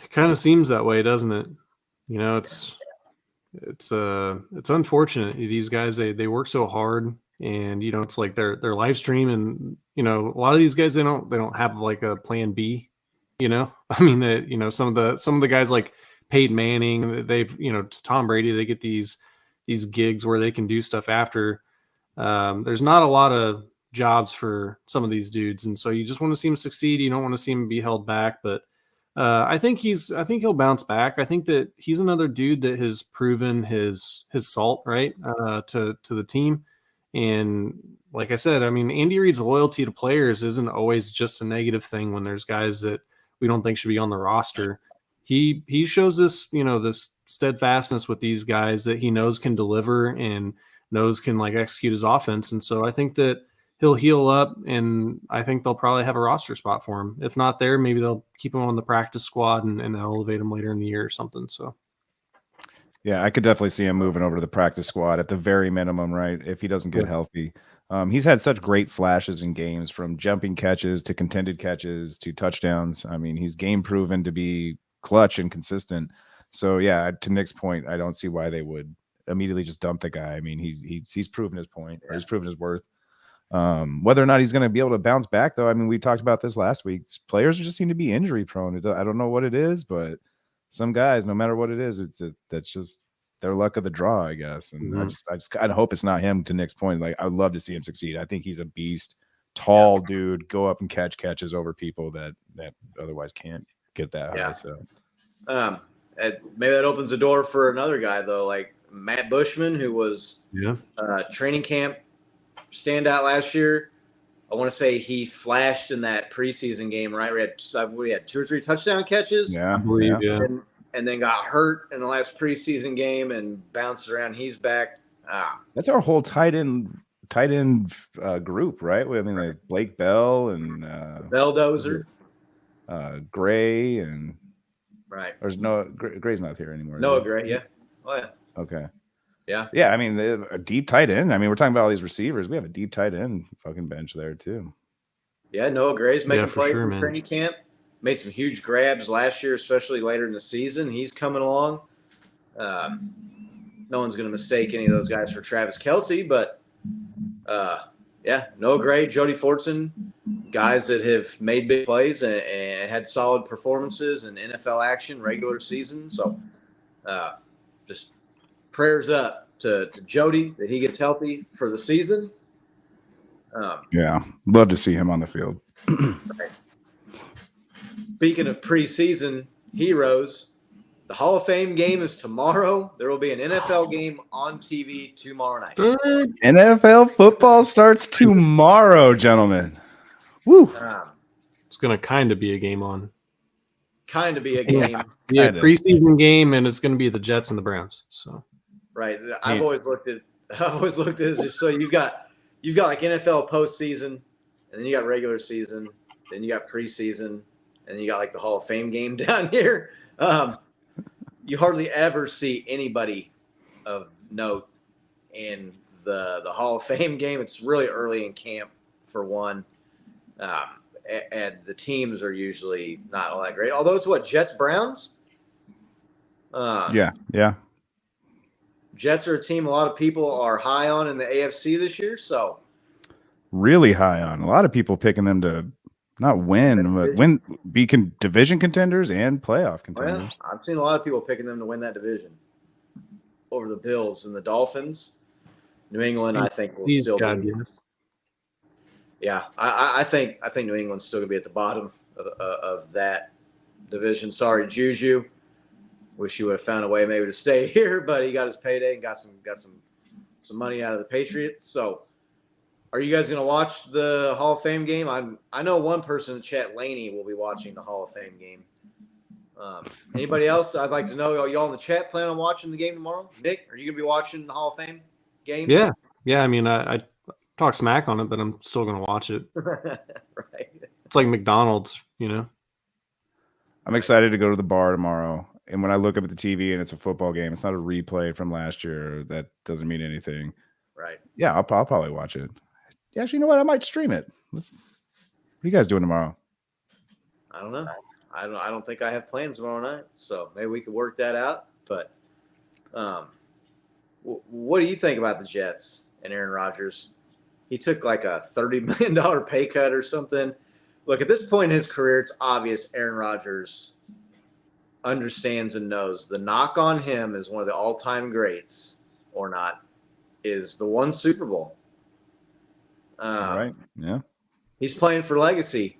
A: It kind of seems that way, doesn't it? You know, it's unfortunate. These guys, they work so hard, and you know, it's like their live stream, and you know, a lot of these guys they don't have like a plan B. You know, I mean, you know, some of the guys like Peyton Manning, they've, you know, Tom Brady, they get these gigs where they can do stuff after. There's not a lot of jobs for some of these dudes, and so you just want to see him succeed. You don't want to see him be held back, but I think he'll bounce back. I think that he's another dude that has proven his salt, right, to the team. And like I said, I mean, Andy Reid's loyalty to players isn't always just a negative thing when there's guys that we don't think should be on the roster. He shows this, you know, this steadfastness with these guys that he knows can deliver and knows can like execute his offense. And so I think that he'll heal up, and I think they'll probably have a roster spot for him. If not there, maybe they'll keep him on the practice squad and elevate him later in the year or something. So,
E: yeah, I could definitely see him moving over to the practice squad at the very minimum, right? If he doesn't get healthy. He's had such great flashes in games, from jumping catches to contended catches to touchdowns. I mean, he's game proven to be clutch and consistent. So yeah, to Nick's point, I don't see why they would immediately just dump the guy. I mean, he's proven his point, or he's proven his worth. Whether or not he's going to be able to bounce back, though, I mean, we talked about this last week. Players just seem to be injury prone. I don't know what it is, but some guys, no matter what it is, that's just their luck of the draw, I guess. And I just kind of hope it's not him. To Nick's point, like, I would love to see him succeed. I think he's a beast, tall dude, go up and catch catches over people that otherwise can't get that high. So,
F: maybe that opens the door for another guy though, like Matt Bushman, who was training camp standout last year. I want to say he flashed in that preseason game, right? We had 2 or 3 touchdown catches.
E: Yeah.
F: And then got hurt in the last preseason game and bounced around. He's back.
E: That's our whole tight end group, right? I mean, like Blake Bell and
F: Belldozer,
E: Gray, and
F: there's
E: Gray's not here anymore.
F: Noah Gray, yeah. Oh yeah.
E: Okay.
F: Yeah.
E: Yeah, I mean, a deep tight end. I mean, we're talking about all these receivers. We have a deep tight end fucking bench there too.
F: Yeah, Noah Gray's making plays
A: sure,
F: in training camp. Made some huge grabs last year, especially later in the season. He's coming along. No one's going to mistake any of those guys for Travis Kelce, but Noah Gray, Jody Fortson, guys that have made big plays and had solid performances in NFL action, regular season. So just prayers up to Jody that he gets healthy for the season.
E: Yeah, love to see him on the field.
F: Right. Speaking of preseason heroes, the Hall of Fame game is tomorrow. There will be an NFL game on TV tomorrow night.
E: NFL football starts tomorrow, gentlemen. Woo!
A: it's going to kind of be a game on.
F: Kind of be a game.
A: Yeah, preseason game, and it's going to be the Jets and the Browns. So,
F: right. I've always looked at it as just so you've got like NFL postseason, and then you got regular season, then you got preseason, and you got like the Hall of Fame game down here. You hardly ever see anybody of note in the Hall of Fame game. It's really early in camp for one. And the teams are usually not all that great. Although it's Jets Browns?
E: Yeah.
F: Jets are a team a lot of people are high on in the AFC this year. So
E: really high on. A lot of people picking them to not win, but division contenders and playoff contenders.
F: Well, I've seen a lot of people picking them to win that division over the Bills and the Dolphins. New England, I think, will still be. Yeah, I think New England's still gonna be at the bottom of that division. Sorry, Juju. Wish you would have found a way maybe to stay here, but he got his payday and got some some money out of the Patriots. So are you guys going to watch the Hall of Fame game? I know one person in the chat, Laney, will be watching the Hall of Fame game. Anybody else? I'd like to know, y'all in the chat plan on watching the game tomorrow? Nick, are you going to be watching the Hall of Fame game?
A: Yeah. I mean, I talk smack on it, but I'm still going to watch it.
F: Right.
A: It's like McDonald's, you know.
E: I'm excited to go to the bar tomorrow. And when I look up at the TV and it's a football game, it's not a replay from last year. That doesn't mean anything.
F: Right.
E: Yeah, I'll probably watch it. Yeah, actually, you know what? I might stream it. What are you guys doing tomorrow?
F: I don't know. I don't think I have plans tomorrow night, so maybe we could work that out. But what do you think about the Jets and Aaron Rodgers? He took like a $30 million pay cut or something. Look, at this point in his career, it's obvious Aaron Rodgers understands and knows the knock on him is one of the all-time greats or not is the one Super Bowl.
E: Right. Yeah.
F: He's playing for legacy.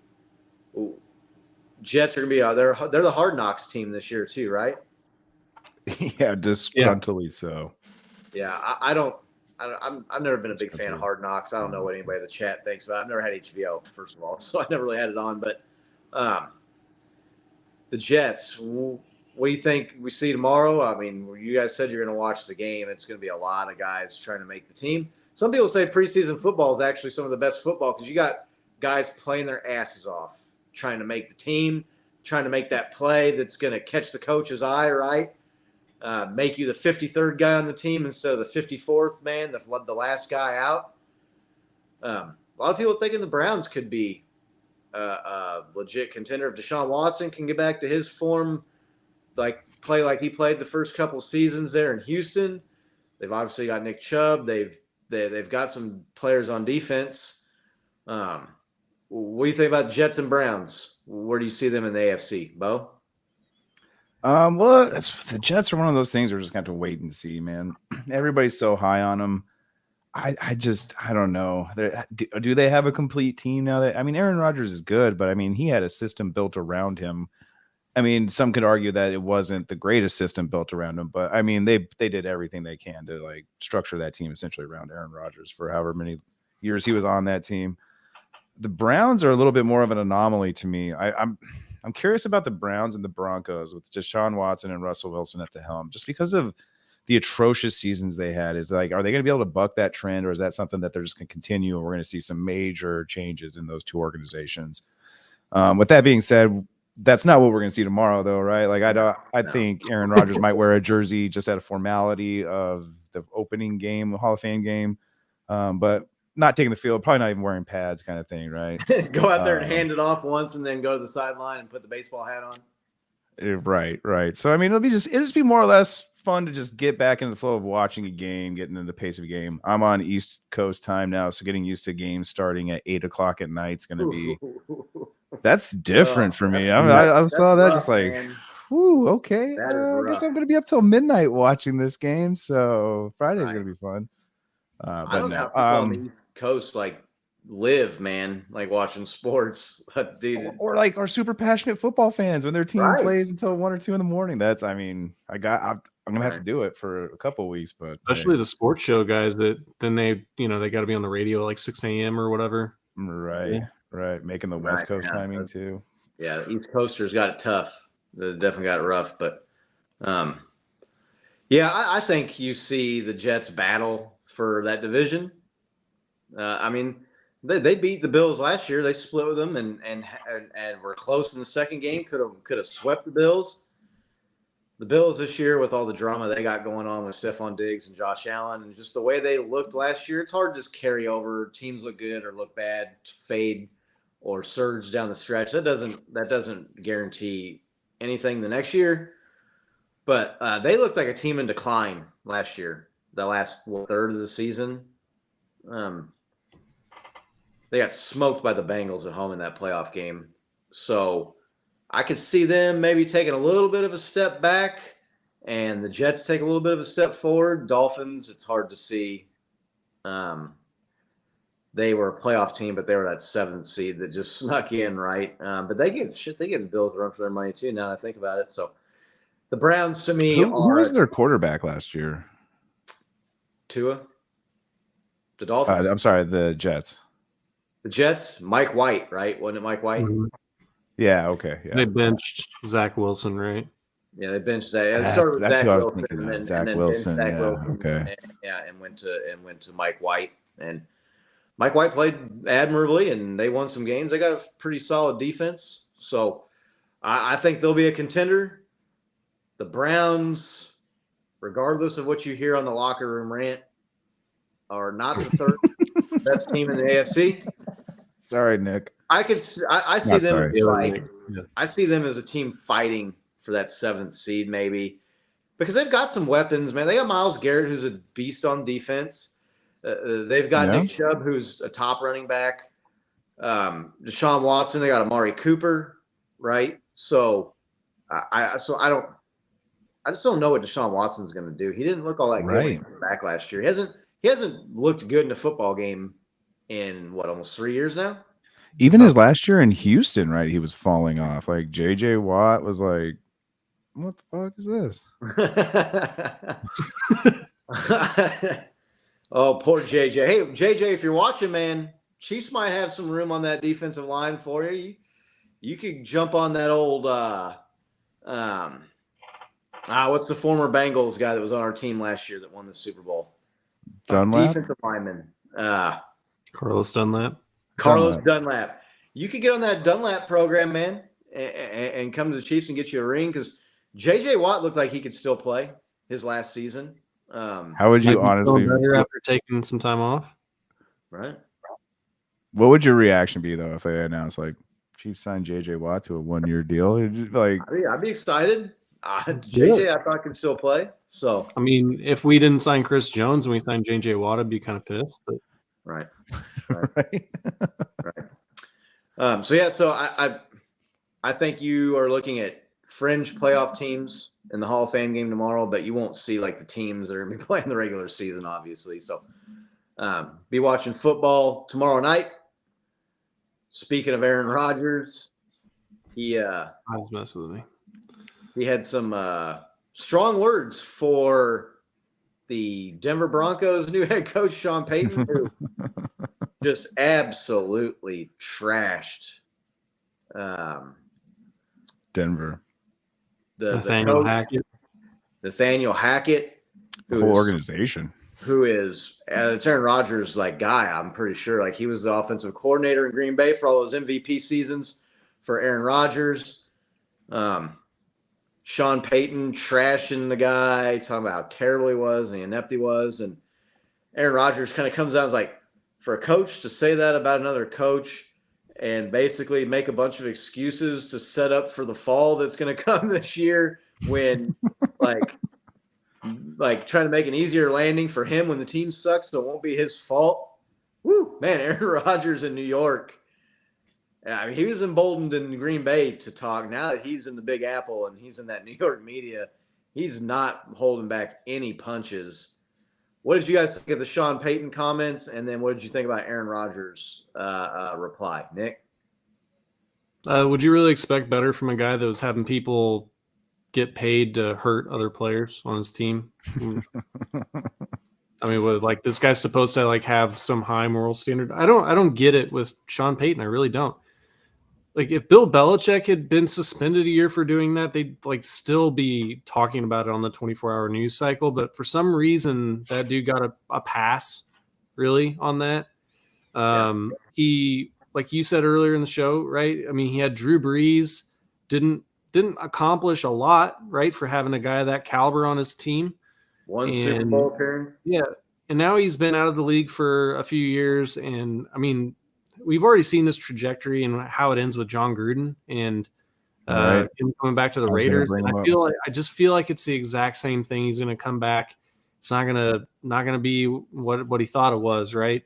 F: Jets are going to be they're the Hard Knocks team this year too, right?
E: Yeah, disgruntledly so.
F: Yeah, I've never been a big fan of Hard Knocks. I don't know what anybody in the chat thinks about it. I've never had HBO, first of all, so I never really had it on. But the Jets, what do you think we see tomorrow? I mean, you guys said you're going to watch the game. It's going to be a lot of guys trying to make the team. Some people say preseason football is actually some of the best football because you got guys playing their asses off, trying to make the team, trying to make that play that's going to catch the coach's eye, right? Make you the 53rd guy on the team instead of the 54th man, the last guy out. A lot of people thinking the Browns could be a legit contender if Deshaun Watson can get back to his form, play like he played the first couple seasons there in Houston. They've obviously got Nick Chubb. They've got some players on defense. What do you think about Jets and Browns? Where do you see them in the AFC, Bo?
E: Well, the Jets are one of those things we're just going to have to wait and see, man. Everybody's so high on them. I don't know. Do they have a complete team now? Aaron Rodgers is good, but he had a system built around him. Some could argue that it wasn't the greatest system built around him, but they did everything they can to structure that team essentially around Aaron Rodgers for however many years he was on that team. The Browns are a little bit more of an anomaly to me. I'm curious about the Browns and the Broncos with Deshaun Watson and Russell Wilson at the helm, just because of the atrocious seasons they had. Are they going to be able to buck that trend, or is that something that they're just going to continue and we're going to see some major changes in those two organizations? With that being said, that's not what we're going to see tomorrow, though, right? I think Aaron Rodgers might wear a jersey just out of formality of the opening game, the Hall of Fame game, but not taking the field, probably not even wearing pads, kind of thing, right?
F: Go out there and hand it off once, and then go to the sideline and put the baseball hat on.
E: Right. So it'll just be more or less fun to just get back into the flow of watching a game, getting into the pace of a game. I'm on East Coast time now, so getting used to games starting at 8:00 at night is going to be that's different for me. I saw that rough, just man. Whoo, okay. I guess I'm going to be up till midnight watching this game, so Friday's going to be fun. But
F: I don't know how people on the East Coast live, man, watching sports, dude.
E: Or super passionate football fans when their team plays until 1 or 2 in the morning. That's I'm gonna have to do it for a couple of weeks, but
A: especially the sports show guys that then they got to be on the radio at 6 a.m. or whatever.
E: Right, making the West Coast timing too.
F: Yeah, the East Coasters got it tough. They definitely got it rough, but I think you see the Jets battle for that division. They beat the Bills last year. They split with them and were close in the second game. Could have swept the Bills. The Bills this year, with all the drama they got going on with Stephon Diggs and Josh Allen, and just the way they looked last year, it's hard to just carry over. Teams look good or look bad, fade or surge down the stretch. That doesn't guarantee anything the next year. But they looked like a team in decline last year. The last third of the season. They got smoked by the Bengals at home in that playoff game. So I could see them maybe taking a little bit of a step back, and the Jets take a little bit of a step forward. Dolphins, it's hard to see. They were a playoff team, but they were that 7th seed that just snuck in, right? But they give the Bills a run for their money too, now that I think about it. So the Browns, to me,
E: who was their quarterback last year?
F: Tua. The Dolphins.
E: I'm sorry, the Jets.
F: The Jets, Mike White, right? Wasn't it Mike White?
A: Mhm.
E: Yeah, okay. Yeah.
A: They benched Zach Wilson, right?
F: Yeah, they benched Zach. It started with
E: That's
F: Zach
E: who I was
F: Wilson,
E: thinking
F: and
E: of.
F: then,
E: Zach
F: and then
E: Wilson.
F: benched Zach
E: Yeah.
F: Wilson,
E: Okay.
F: and went to Mike White. And Mike White played admirably, and they won some games. They got a pretty solid defense. So I think they'll be a contender. The Browns, regardless of what you hear on the locker room rant, are not the third best team in the AFC.
E: Sorry, Nick.
F: I see
E: Not
F: them
E: sorry.
F: as like,
A: Yeah.
F: I see them as a team fighting for that 7th seed, maybe, because they've got some weapons, man. They got Myles Garrett, who's a beast on defense. They've got
E: Yeah.
F: Nick Chubb, who's a top running back. Deshaun Watson. They got Amari Cooper, right? So I just don't know what Deshaun Watson's going to do. He didn't look all that good when he
E: Right.
F: came back last year. He hasn't looked good in a football game in almost 3 years now.
E: Even his last year in Houston, right? He was falling off. Like JJ Watt was like, what the fuck is this?
F: Oh, poor JJ. Hey, JJ, if you're watching, man, Chiefs might have some room on that defensive line for you. You could jump on that old what's the former Bengals guy that was on our team last year that won the Super Bowl?
E: Dunlap?
F: Defensive lineman.
A: Carlos Dunlap.
F: Carlos Dunlap. You could get on that Dunlap program, man, and come to the Chiefs and get you a ring, because J.J. Watt looked like he could still play his last season.
E: How would you
A: Might be
E: honestly?
A: feeling better after taking some time off?
F: Right?
E: What would your reaction be though if they announced like Chiefs signed JJ Watt to a 1-year deal? You'd just like,
F: I'd be excited.
A: Let's do
F: JJ,
A: it.
F: I thought, can still play. So
A: I mean, if we didn't sign Chris Jones and we signed J.J. Watt, I'd be kind of pissed. But
F: right.
E: right?
F: So I think you are looking at fringe playoff teams in the Hall of Fame game tomorrow, but you won't see like the teams that are going to be playing the regular season, obviously. So be watching football tomorrow night. Speaking of Aaron Rodgers, he
A: I was messing with me.
F: he had some strong words for the Denver Broncos' new head coach, Sean Payton, who just absolutely trashed
E: Denver.
F: the
A: Nathaniel
F: coach,
A: Hackett.
F: Nathaniel Hackett,
E: The whole organization.
F: who is it's Aaron Rodgers' like guy. I'm pretty sure like he was the offensive coordinator in Green Bay for all those MVP seasons for Aaron Rodgers. Sean Payton trashing the guy, talking about how terrible he was and inept he was, and Aaron Rodgers kind of comes out and is like, for a coach to say that about another coach and basically make a bunch of excuses to set up for the fall that's going to come this year, when like trying to make an easier landing for him when the team sucks, so it won't be his fault. Woo, man, Aaron Rodgers in New York. I mean, he was emboldened in Green Bay to talk. Now that he's in the Big Apple and he's in that New York media, he's not holding back any punches. What did you guys think of the Sean Payton comments? And then what did you think about Aaron Rodgers' reply? Nick?
A: Would you really expect better from a guy that was having people get paid to hurt other players on his team? I mean, like this guy's supposed to like have some high moral standard. I don't get it with Sean Payton. I really don't. Like if Bill Belichick had been suspended a year for doing that, they'd like still be talking about it on the 24-hour news cycle. But for some reason, that dude got a pass really on that. He, like you said earlier in the show, right? I mean, he had Drew Brees, didn't accomplish a lot, right, for having a guy of that caliber on his team.
F: One Super Bowl appearance. Yeah.
A: And now he's been out of the league for a few years. And I mean, we've already seen this trajectory and how it ends with John Gruden and him coming back to the Raiders. And I just feel like it's the exact same thing. He's going to come back. It's not gonna be what he thought it was, right?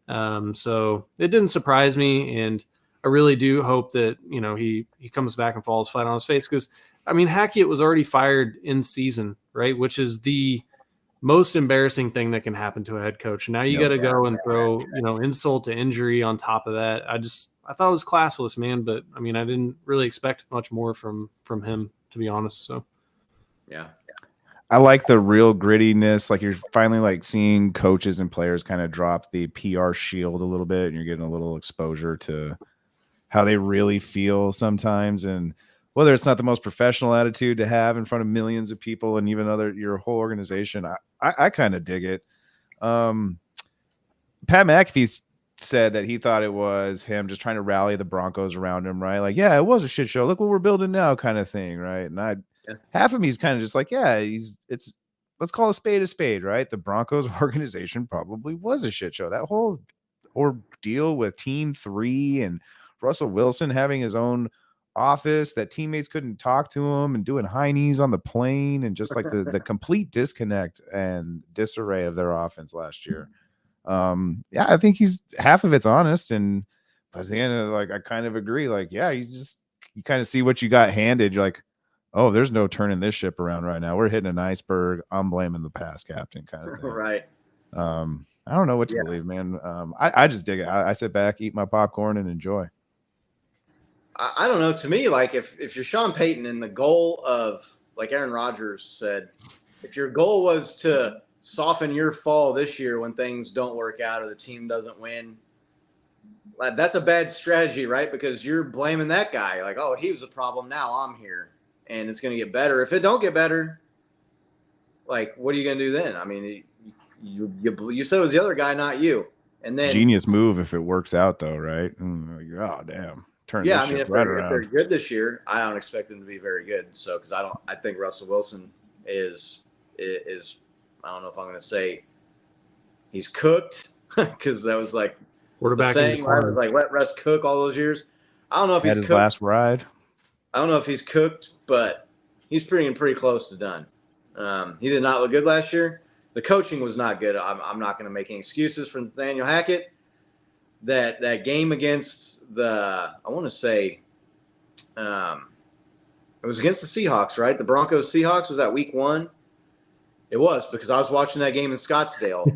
A: So it didn't surprise me, and I really do hope that he comes back and falls flat on his face, because I mean Hackett was already fired in season, right? Which is the most embarrassing thing that can happen to a head coach. Now you got to go and throw insult to injury on top of that. I thought it was classless, man. But I mean, I didn't really expect much more from him, to be honest. So
F: yeah.
E: I like the real grittiness. Like you're finally like seeing coaches and players kind of drop the PR shield a little bit, and you're getting a little exposure to how they really feel sometimes. And whether it's not the most professional attitude to have in front of millions of people and even your whole organization, I kind of dig it. Pat McAfee said that he thought it was him just trying to rally the Broncos around him, right? Like, yeah, it was a shit show. Look what we're building now, kind of thing, right? And half of me is kind of just like, yeah, let's call a spade, right? The Broncos organization probably was a shit show. That whole ordeal with Team 3 and Russell Wilson having his own office that teammates couldn't talk to him and doing high knees on the plane and just like the complete disconnect and disarray of their offense last year. Yeah, I think half of it's honest, and but at the end of like I kind of agree. Like, yeah, you kind of see what you got handed. You're like, oh, there's no turning this ship around right now. We're hitting an iceberg. I'm blaming the pass captain kind of thing.
F: Right.
E: I don't know what to believe, man. I just dig it. I sit back, eat my popcorn, and enjoy.
F: I don't know. To me, like if you're Sean Payton and the goal of, like Aaron Rodgers said, if your goal was to soften your fall this year when things don't work out or the team doesn't win, that's a bad strategy, right? Because you're blaming that guy. Like, oh, he was a problem. Now I'm here, and it's going to get better. If it don't get better, like, what are you going to do then? I mean, you said it was the other guy, not you. And then
E: genius move if it works out, though, right? Oh, damn.
F: Yeah, I mean, if they're good this year, I don't expect them to be very good. So, because I think Russell Wilson is I don't know if I'm going to say he's cooked because that was like
A: quarterback
F: saying, I was like let Russ cook all those years. I don't know if he's
E: his
F: cooked.
E: Last ride.
F: I don't know if he's cooked, but he's pretty close to done. He did not look good last year. The coaching was not good. I'm not going to make any excuses for Nathaniel Hackett. That game against I want to say it was against the Seahawks, right? The Broncos Seahawks, was that week 1? It was, because I was watching that game in Scottsdale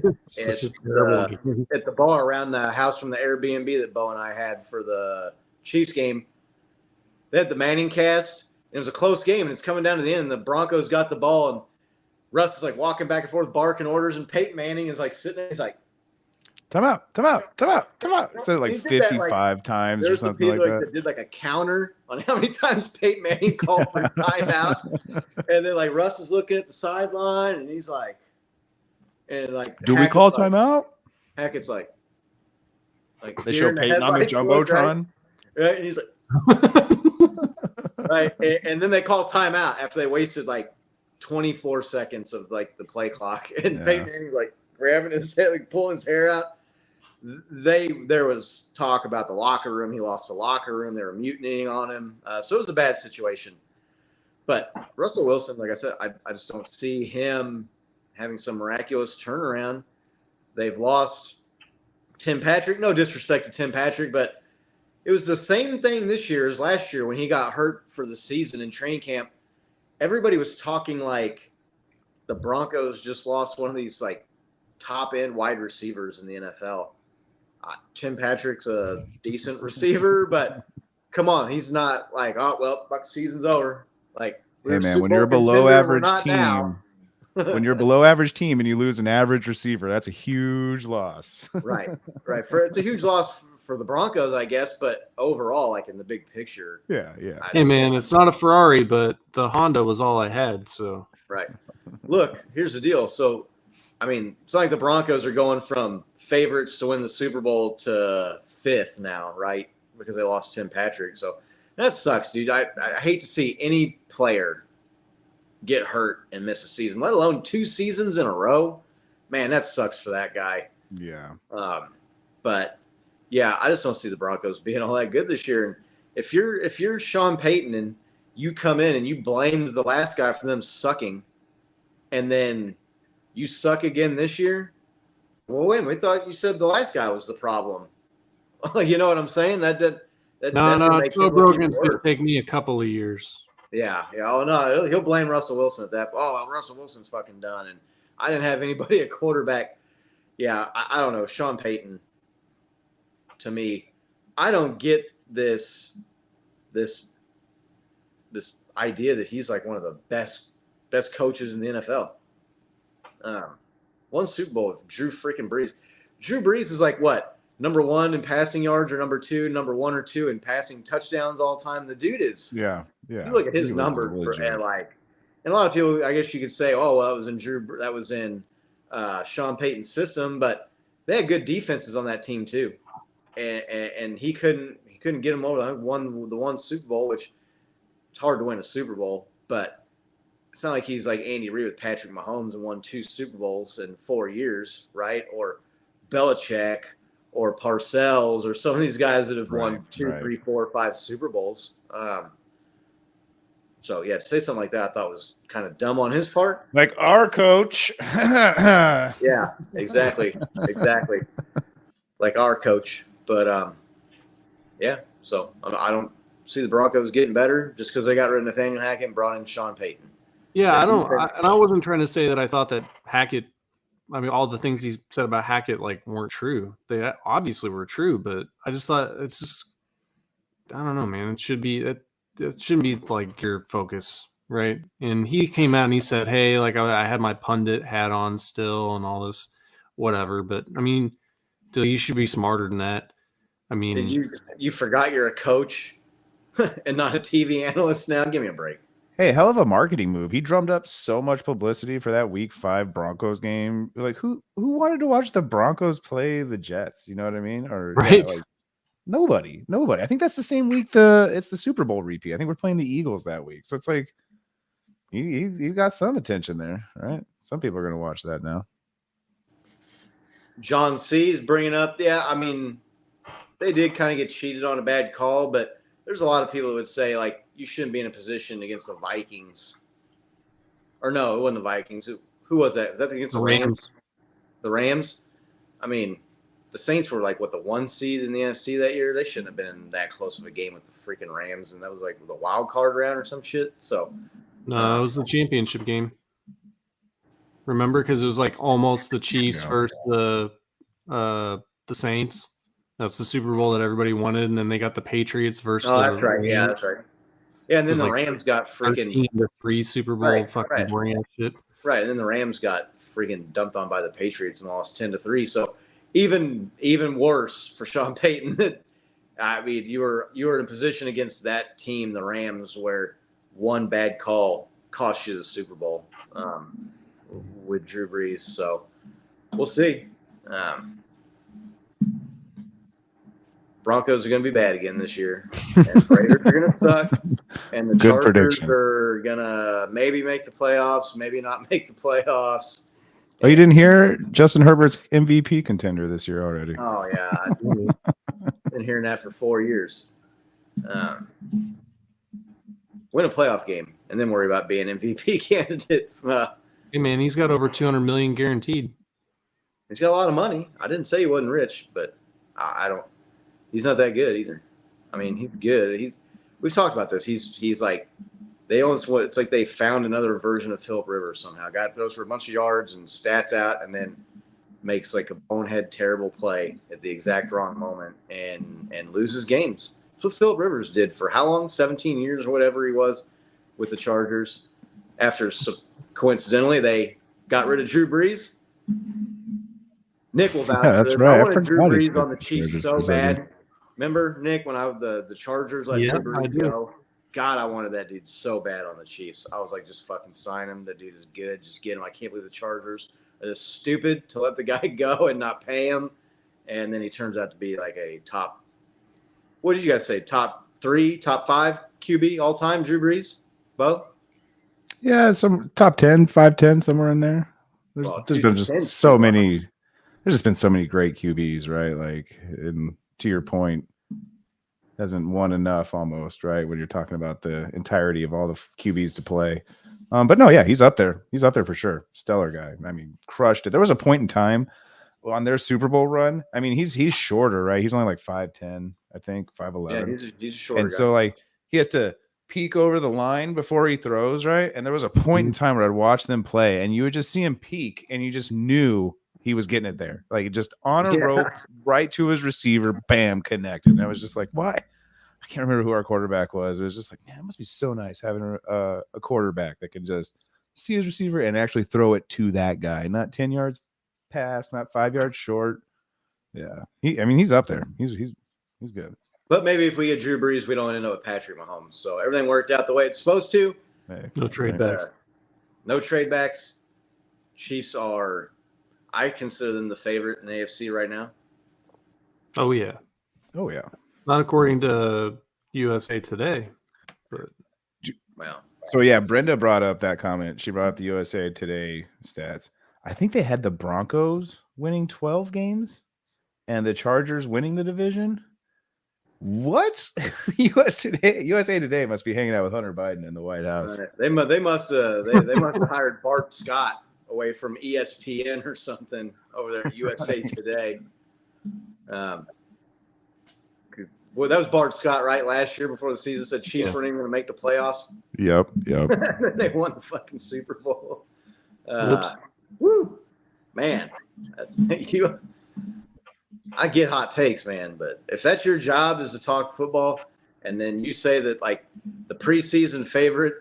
F: at the bar around the house from the Airbnb that Bo and I had for the Chiefs game. They had the Manning cast. And it was a close game, and it's coming down to the end, and the Broncos got the ball, and Russ is like walking back and forth, barking orders, and Peyton Manning is like sitting there. He's like,
E: Time out. Said it like 55 times or something like that.
F: Did like a counter on how many times Peyton Manning called for timeout. And then like Russ is looking at the sideline and he's like,
E: do we call timeout?
F: Hackett's like
E: they show Peyton on the Jumbotron.
F: Right. And he's like, right. And then they call timeout after they wasted like 24 seconds of like the play clock. And Peyton Manning's like grabbing his head, like pulling his hair out. There was talk about the locker room. He lost the locker room. They were mutinying on him. So it was a bad situation. But Russell Wilson, like I said, I just don't see him having some miraculous turnaround. They've lost Tim Patrick. No disrespect to Tim Patrick, but it was the same thing this year as last year when he got hurt for the season in training camp. Everybody was talking like the Broncos just lost one of these like top-end wide receivers in the NFL. Tim Patrick's a decent receiver, but come on, he's not like, oh, well, the season's over. Like,
E: hey, man, when you're a below-average team, when you're a below-average team and you lose an average receiver, that's a huge loss.
F: Right. It's a huge loss for the Broncos, I guess, but overall, like in the big picture.
E: Yeah.
A: Hey, man, it's not a Ferrari, but the Honda was all I had, so.
F: Right. Look, here's the deal. So, I mean, it's like the Broncos are going from favorites to win the Super Bowl to 5th now, right? Because they lost Tim Patrick. So that sucks, dude. I hate to see any player get hurt and miss a season, let alone 2 seasons in a row. Man, that sucks for that guy.
E: Yeah.
F: But yeah, I just don't see the Broncos being all that good this year. And if you're Sean Payton and you come in and you blame the last guy for them sucking, and then you suck again this year, well, wait, we thought you said the last guy was the problem. You know what I'm saying? No,
A: Joe Rogan's going to take me a couple of years.
F: Yeah. Oh, no, he'll blame Russell Wilson at that. Oh, well, Russell Wilson's fucking done, and I didn't have anybody at quarterback. Yeah, I don't know. Sean Payton, to me, I don't get this idea that he's like one of the best best coaches in the NFL. One Super Bowl with Drew freaking Brees. Drew Brees is like what? Number 1 in passing yards, or number 1 or 2 in passing touchdowns all time. The dude is.
E: Yeah.
F: You look at his numbers and a lot of people, I guess you could say, oh, well, that was in Sean Payton's system, but they had good defenses on that team too, and he couldn't get them over. I won the one Super Bowl, which it's hard to win a Super Bowl, but it's not like he's like Andy Reid with Patrick Mahomes and won 2 Super Bowls in 4 years, right? Or Belichick or Parcells or some of these guys that have won 2, 3, 4, 5 Super Bowls. So, yeah, to say something like that I thought was kind of dumb on his part.
E: Like our coach.
F: Yeah, exactly. Like our coach. But, yeah, so I don't see the Broncos getting better just because they got rid of Nathaniel Hackett and brought in Sean Payton.
A: Yeah, I wasn't trying to say that I thought that Hackett, I mean, all the things he said about Hackett like weren't true. They obviously were true, but I just thought it's just, I don't know, man. It shouldn't be like your focus, right? And he came out and he said, hey, like I had my pundit hat on still and all this, whatever. But I mean, dude, you should be smarter than that. I mean,
F: you forgot you're a coach and not a TV analyst now? Give me a break.
E: Hey, hell of a marketing move. He drummed up so much publicity for that Week 5 Broncos game. Like, who wanted to watch the Broncos play the Jets? You know what I mean? Or
A: right?
E: Yeah, like, nobody. I think that's the same week. It's the Super Bowl repeat. I think we're playing the Eagles that week. So it's like you got some attention there, right? Some people are going to watch that now.
F: John C is bringing up. Yeah, I mean, they did kind of get cheated on a bad call, but there's a lot of people that would say like, you shouldn't be in a position against the Vikings. Or no, it wasn't the Vikings. Who was that? Was that against the Rams? The Rams? I mean, the Saints were like, what, the 1 seed in the NFC that year? They shouldn't have been in that close of a game with the freaking Rams. And that was like the wild card round or some shit. So,
A: no, it was the championship game. Remember? Because it was like almost the Chiefs versus the Saints. That's the Super Bowl that everybody wanted. And then they got the Patriots versus
F: that's right. Yeah, that's right. Yeah, and then the Rams got freaking
A: 13-3 Super Bowl fucking boring shit.
F: Right, and then the Rams got freaking dumped on by the Patriots and lost 10-3. So even worse for Sean Payton. I mean, you were in a position against that team, the Rams, where one bad call cost you the Super Bowl with Drew Brees. So we'll see. Broncos are going to be bad again this year, and Raiders are going to suck, and the Chargers are going to maybe make the playoffs, maybe not make the playoffs.
E: Oh, you didn't hear Justin Herbert's MVP contender this year already?
F: Oh, yeah. I've been hearing that for 4 years. Win a playoff game, and then worry about being MVP candidate.
A: Hey, man, he's got over $200 million guaranteed.
F: He's got a lot of money. I didn't say he wasn't rich, but I don't. He's not that good either. I mean, he's good. We've talked about this. He's like it's like they found another version of Phillip Rivers somehow. Guy throws for a bunch of yards and stats out, and then makes like a bonehead terrible play at the exact wrong moment and loses games. That's what Phillip Rivers did for how long? 17 years or whatever he was with the Chargers. After coincidentally they got rid of Drew Brees. Nick will vouch.
E: Yeah, that's right.
F: I wanted Drew Brees on the Chiefs so bad. Remember, Nick, when the Chargers let Drew Brees go? God, I wanted that dude so bad on the Chiefs. I was like, just fucking sign him. That dude is good. Just get him. I can't believe the Chargers are this stupid to let the guy go and not pay him. And then he turns out to be like a top – what did you guys say? Top 3, top 5 QB all time, Drew Brees? Bo?
E: Yeah, some top 10, 5-10, somewhere in there. There's been just so many – there's just been so many great QBs, right? Like, to your point, hasn't won enough almost, right? When you're talking about the entirety of all the QBs to play. But no, yeah, he's up there. He's up there for sure. Stellar guy. I mean, crushed it. There was a point in time on their Super Bowl run. I mean, he's shorter, right? He's only like 5'10", I think, 5'11".
F: Yeah, he's a shorter
E: and
F: guy.
E: so like he has to peek over the line before he throws, right? And there was a point in time where I'd watch them play and you would just see him peek and you just knew he was getting it there. Like just on a rope right to his receiver, bam, connected. And I was just like, why? I can't remember who our quarterback was. It was just like, man, it must be so nice having a quarterback that can just see his receiver and actually throw it to that guy, not 10 yards past, not 5 yards short. Yeah, he's up there. He's good.
F: But maybe if we get Drew Brees, we don't end up with Patrick Mahomes. So everything worked out the way it's supposed to.
E: Hey,
A: No trade backs.
F: No trade backs. Chiefs are, I consider them the favorite in the AFC right now.
A: Oh yeah.
E: Oh yeah.
A: Not according to USA Today, but
F: Well,
E: so yeah, Brenda brought up that comment. She brought up the USA Today stats. I think they had the Broncos winning 12 games and the Chargers winning the division. What? USA Today must be hanging out with Hunter Biden in the White House.
F: they must have hired Bart Scott away from ESPN or something over there at USA Today. Well, that was Bart Scott, right? Last year before the season said Chiefs weren't even going to make the playoffs.
E: Yep.
F: They won the fucking Super Bowl. Woo, man. I get hot takes, man, but if that's your job is to talk football, and then you say that like the preseason favorite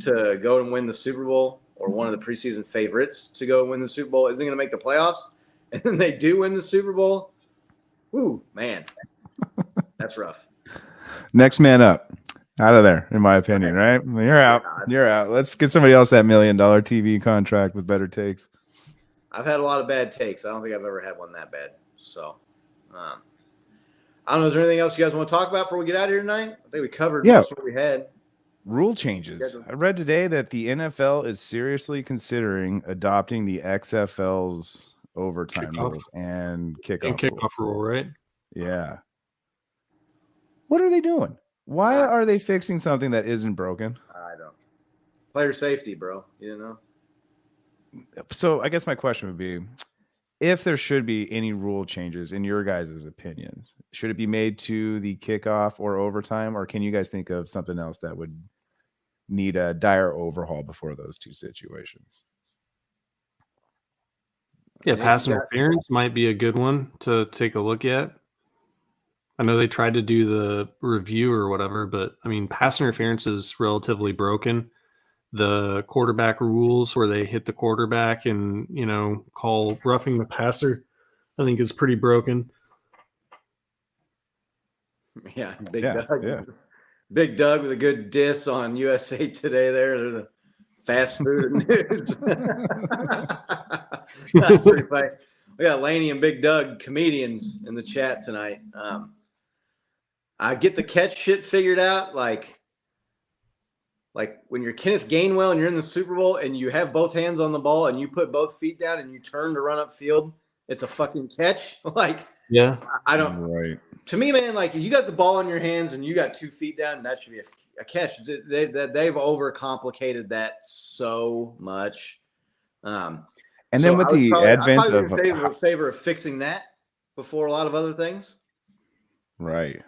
F: to go and win the Super Bowl, or one of the preseason favorites to go and win the Super Bowl isn't going to make the playoffs, and then they do win the Super Bowl, woo, man, that's rough.
E: Next man up. Out of there, in my opinion, right? You're out. You're out. Let's get somebody else that $1 million TV contract with better takes.
F: I've had a lot of bad takes. I don't think I've ever had one that bad. So, I don't know. Is there anything else you guys want to talk about before we get out of here tonight? I think we covered most of what we had.
E: Rule changes. I read today that the NFL is seriously considering adopting the XFL's overtime rules and kickoff
A: rule, right?
E: Yeah. What are they doing? Why are they fixing something that isn't broken?
F: I don't. Player safety, bro. You know.
E: So I guess my question would be, if there should be any rule changes in your guys' opinions, should it be made to the kickoff or overtime, or can you guys think of something else that would need a dire overhaul before those two situations?
A: Yeah, pass interference might be a good one to take a look at. I know they tried to do the review or whatever, but I mean, pass interference is relatively broken. The quarterback rules where they hit the quarterback and, call roughing the passer, I think is pretty broken.
F: Yeah, Doug. Yeah. Big Doug with a good diss on USA Today there. They're the fast food news. That's pretty funny. We got Laney and Big Doug, comedians, in the chat tonight. I get the catch shit figured out, like when you're Kenneth Gainwell and you're in the Super Bowl and you have both hands on the ball and you put both feet down and you turn to run up field, it's a fucking catch.
A: Yeah,
F: I don't. Right. To me, man, if you got the ball in your hands and you got 2 feet down, that should be a catch. They've overcomplicated that so much. And
E: then with the advent of
F: in favor of fixing that before a lot of other things.
E: Right.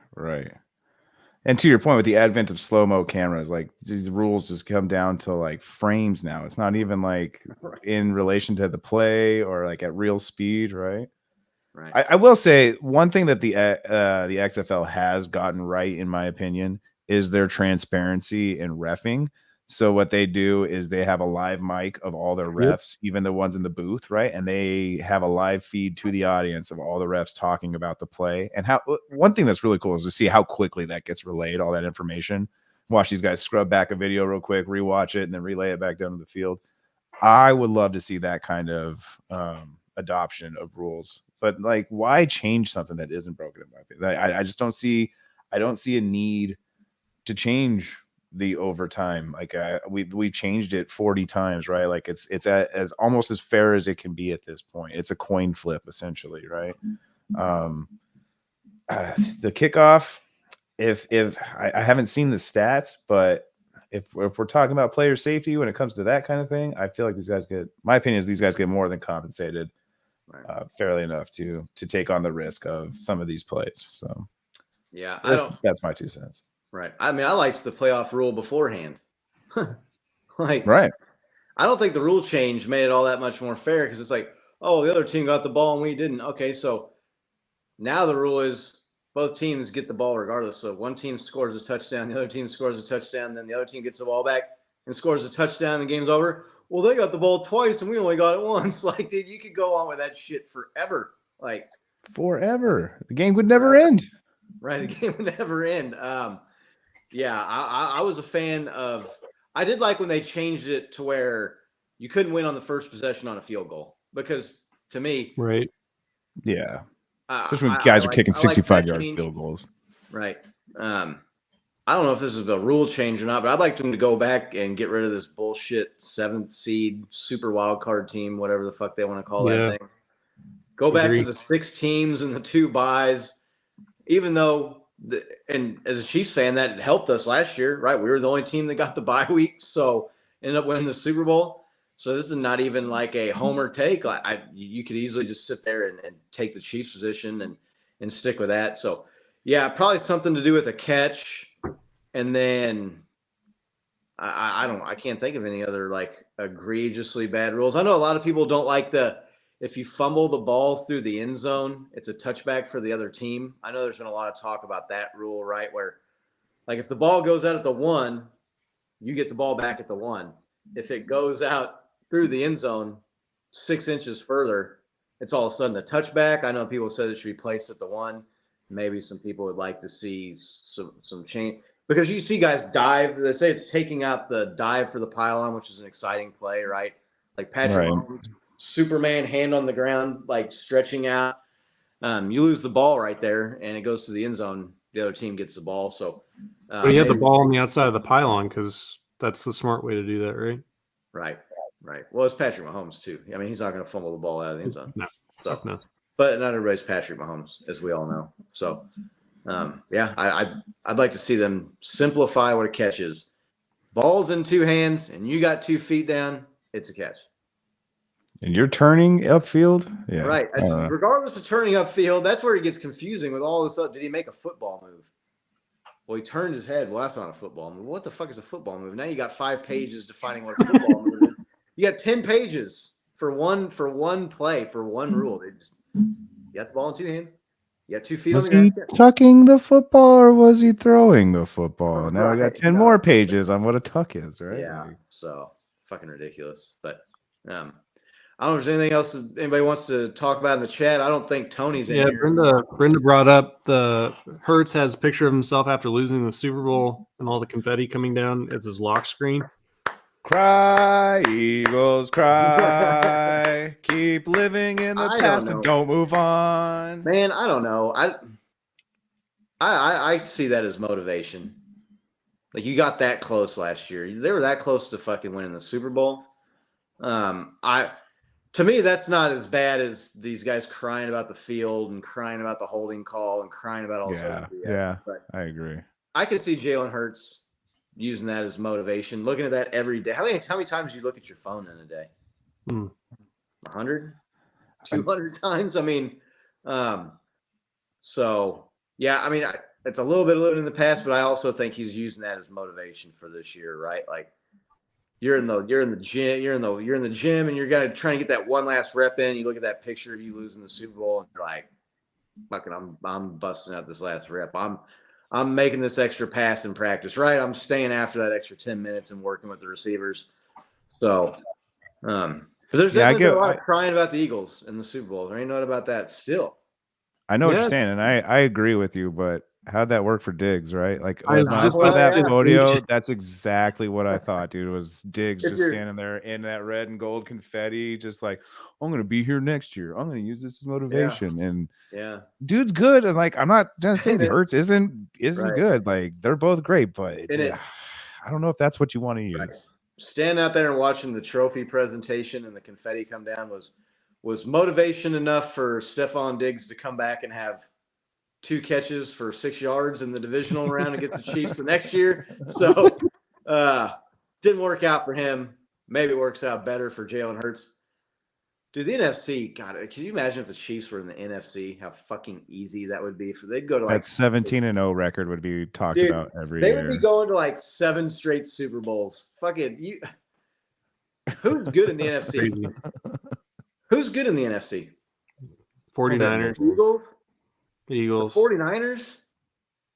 E: And to your point, with the advent of slow-mo cameras, these rules just come down to frames now. It's not even in relation to the play or at real speed, right? Right. I will say one thing that the XFL has gotten right, in my opinion, is their transparency in reffing. So what they do is they have a live mic of all their refs, even the ones in the booth, right? And they have a live feed to the audience of all the refs talking about the play. And one thing that's really cool is to see how quickly that gets relayed, all that information. Watch these guys scrub back a video real quick, rewatch it, and then relay it back down to the field. I would love to see that kind of adoption of rules. But why change something that isn't broken? In my opinion, I just don't see. I don't see a need to change the overtime. We changed it 40 times, right? It's as almost as fair as it can be at this point. It's a coin flip essentially, right? The kickoff, if I haven't seen the stats, but if we're talking about player safety when it comes to that kind of thing, I feel like these guys get more than compensated fairly enough to take on the risk of some of these plays. So yeah, that's my 2 cents.
F: Right. I mean, I liked the playoff rule beforehand.
E: Right.
F: I don't think the rule change made it all that much more fair because it's the other team got the ball and we didn't. Okay, so now the rule is both teams get the ball regardless. So one team scores a touchdown, the other team scores a touchdown, then the other team gets the ball back and scores a touchdown and the game's over. well, they got the ball twice and we only got it once. Like, dude, you could go on with that shit forever. Like,
E: forever. The game would never end.
F: Right, the game would never end. Yeah, I was a fan of. I did like when they changed it to where you couldn't win on the first possession on a field goal because to me,
A: Right.
E: Yeah. Especially when guys are kicking 65-yard field goals.
F: Right. I don't know if this is a rule change or not, but I'd like them to go back and get rid of this bullshit 7th seed super wild card team, whatever the fuck they want to call that thing. Go back to the 6 teams and the 2 buys, even though, and as a Chiefs fan, that helped us last year, right? We were the only team that got the bye week, so ended up winning the Super Bowl. So this is not even like a homer take. You could easily just sit there and take the Chiefs position and stick with that. So, yeah, probably something to do with a catch. And then I can't think of any other like egregiously bad rules. I know a lot of people don't like if you fumble the ball through the end zone, it's a touchback for the other team. I know there's been a lot of talk about that rule, right? Where like if the ball goes out at the 1, you get the ball back at the 1. If it goes out through the end zone 6 inches further, it's all of a sudden a touchback. I know people said it should be placed at the 1. Maybe some people would like to see some change. Because you see guys dive. They say it's taking out the dive for the pylon, which is an exciting play, right? Like Patrick Mahomes, Superman, hand on the ground, like stretching out. You lose the ball right there, and it goes to the end zone. The other team gets the ball. So,
A: but he had the ball on the outside of the pylon because that's the smart way to do that, right?
F: Right. Well, it's Patrick Mahomes too. I mean, he's not going to fumble the ball out of the end zone.
A: No.
F: But not everybody's Patrick Mahomes, as we all know. So. I'd like to see them simplify what a catch is. Ball's in 2 hands, and you got 2 feet down. It's a catch.
E: And you're turning upfield, yeah,
F: right. Regardless of turning upfield, that's where it gets confusing with all this stuff. Did he make a football move? Well, he turned his head. Well, that's not a football move. What the fuck is a football move? Now you got 5 pages defining what a football move is. You got 10 pages for one play for one rule. You got the ball in 2 hands. You got 2 feet on the ground.
E: Was he tucking the football or was he throwing the football? Now we got 10 more pages on what a tuck is, right?
F: Yeah. So fucking ridiculous. But I don't know if there's anything else that anybody wants to talk about in the chat. I don't think Tony's in here.
A: Brenda brought up the Hurts has a picture of himself after losing the Super Bowl and all the confetti coming down as his lock screen.
E: Cry, Eagles, cry. Keep living in the past and don't move on.
F: Man, I don't know. I see that as motivation. Like you got that close last year. They were that close to fucking winning the Super Bowl. To me, that's not as bad as these guys crying about the field and crying about the holding call and crying about all
E: that. Yeah, but I agree.
F: I could see Jalen Hurts using that as motivation, looking at that every day. How many times do you look at your phone in a day? 100, 200 times. I mean, so yeah. I mean, it's a little bit living in the past, but I also think he's using that as motivation for this year, right? Like you're in the gym, and you're gonna try and get that one last rep in. You look at that picture of you losing the Super Bowl, and you're like, "Fucking, I'm busting out this last rep. I'm making this extra pass in practice, right? I'm staying after that extra 10 minutes and working with the receivers." So, because there's definitely a lot of crying about the Eagles in the Super Bowl. There ain't no doubt about that still.
E: I know what you're saying, and I agree with you, but how'd that work for Diggs, right? Like when I saw that photo, that's exactly what I thought, dude. Was Diggs just standing there in that red and gold confetti, just like, I'm gonna be here next year. I'm gonna use this as motivation. And dude's good. And like, I'm not just saying Hurts isn't good. Like they're both great, but I don't know if that's what you want to use.
F: Right. Standing out there and watching the trophy presentation and the confetti come down was motivation enough for Stephon Diggs to come back and have 2 catches for 6 yards in the divisional round against the Chiefs the next year. So didn't work out for him. Maybe it works out better for Jalen Hurts. Dude, the NFC, God, can you imagine if the Chiefs were in the NFC, how fucking easy that would be for they'd go to like
E: that 17-0 record would be talked about every year.
F: They would be going to like 7 straight Super Bowls. Fucking you. Who's good in the NFC? Who's good in the NFC?
A: 49ers. Eagles.
F: The 49ers?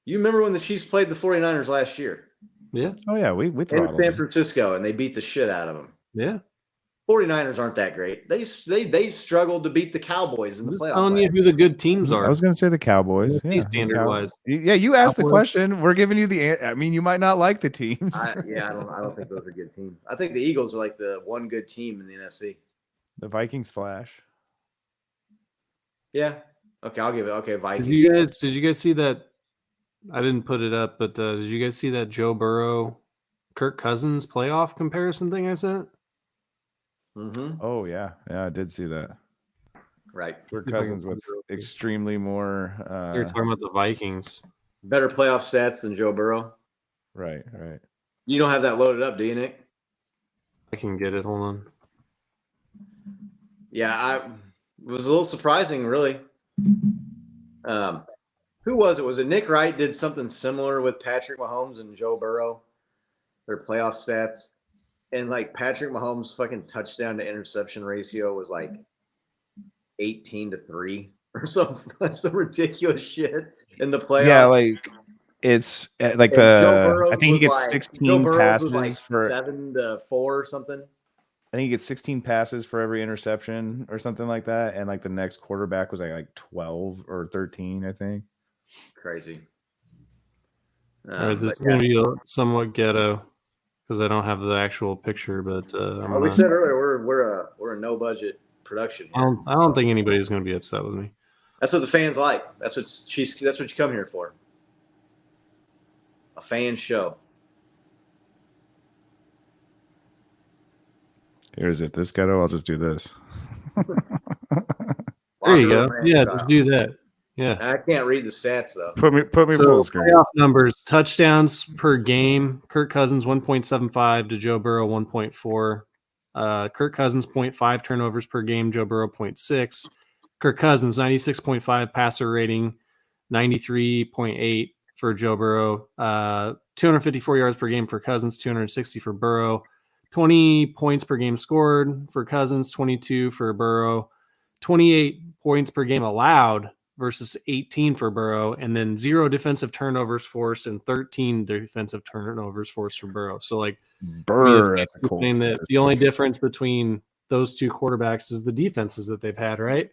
F: You remember when the Chiefs played the 49ers last year?
A: Yeah.
E: Oh, yeah. We
F: in San Francisco, and they beat the shit out of them.
A: Yeah.
F: 49ers aren't that great. They struggled to beat the Cowboys in the
A: I'm just
F: playoff.
A: telling you who the good teams are.
E: I was going to say the Cowboys.
A: NFC
E: Yeah,
A: standard wise.
E: Yeah, you asked the
A: Cowboys.
E: question. We're giving you the. I mean, you might not like the teams.
F: I don't think those are good teams. I think the Eagles are like the one good team in the NFC.
E: The Vikings flash.
F: Yeah. Okay, I'll give it. Okay, Vikings.
A: Did you guys see that? I didn't put it up, but did you guys see that Joe Burrow, Kirk Cousins playoff comparison thing I sent?
F: Mm-hmm.
E: Oh yeah, I did see that.
F: Right.
E: Kirk Cousins with extremely more.
A: You're talking about the Vikings.
F: Better playoff stats than Joe Burrow.
E: Right.
F: You don't have that loaded up, do you, Nick?
A: I can get it. Hold on.
F: Yeah, it was a little surprising, really. Who was it? Was it Nick Wright did something similar with Patrick Mahomes and Joe Burrow, their playoff stats, and like Patrick Mahomes' fucking touchdown to interception ratio was like 18-3 or something. That's some ridiculous shit in the playoffs.
E: Yeah, like it's like I think he gets 16 passes
F: like
E: for
F: 7-4 or something.
E: I think he gets 16 passes for every interception or something like that, and like the next quarterback was like 12 or 13, I think.
F: Crazy.
A: All right, this is going to be somewhat ghetto because I don't have the actual picture, but
F: we said earlier we're a no budget production.
A: I don't think anybody's going to be upset with me.
F: That's what the fans like. That's what you come here for. A fan show.
E: Here's it. This ghetto. I'll just do this.
A: There you go. Yeah, just do that. Yeah.
F: I can't read the stats though.
E: Put me full screen.
A: Playoff numbers: touchdowns per game. Kirk Cousins 1.75 to Joe Burrow 1.4. Kirk Cousins 0.5 turnovers per game. Joe Burrow 0.6. Kirk Cousins 96.5 passer rating, 93.8 for Joe Burrow. 254 yards per game for Cousins, 260 for Burrow. 20 points per game scored for Cousins, 22 for Burrow. 28 points per game allowed versus 18 for Burrow, and then 0 defensive turnovers forced and 13 defensive turnovers forced for Burrow. So, like,
E: that's cool.
A: Saying that the only difference between those two quarterbacks is the defenses that they've had, right?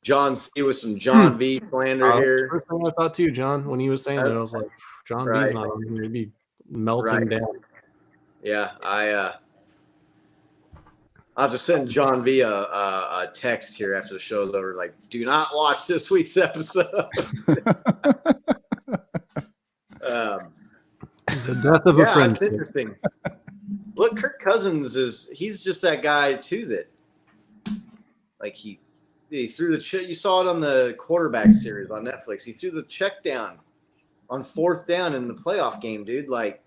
F: John C with some John V slander here.
A: First thing I thought too, John, when he was saying it, I was like, John V's not on here. He'd be melting down.
F: Yeah, I'll just send John V a text here after the show's over. Like, do not watch this week's episode.
A: The death of a friend.
F: It's interesting. Look, Kirk Cousins he's just that guy too that, like, he threw the check. You saw it on the quarterback series on Netflix. He threw the check down on 4th down in the playoff game, dude. Like,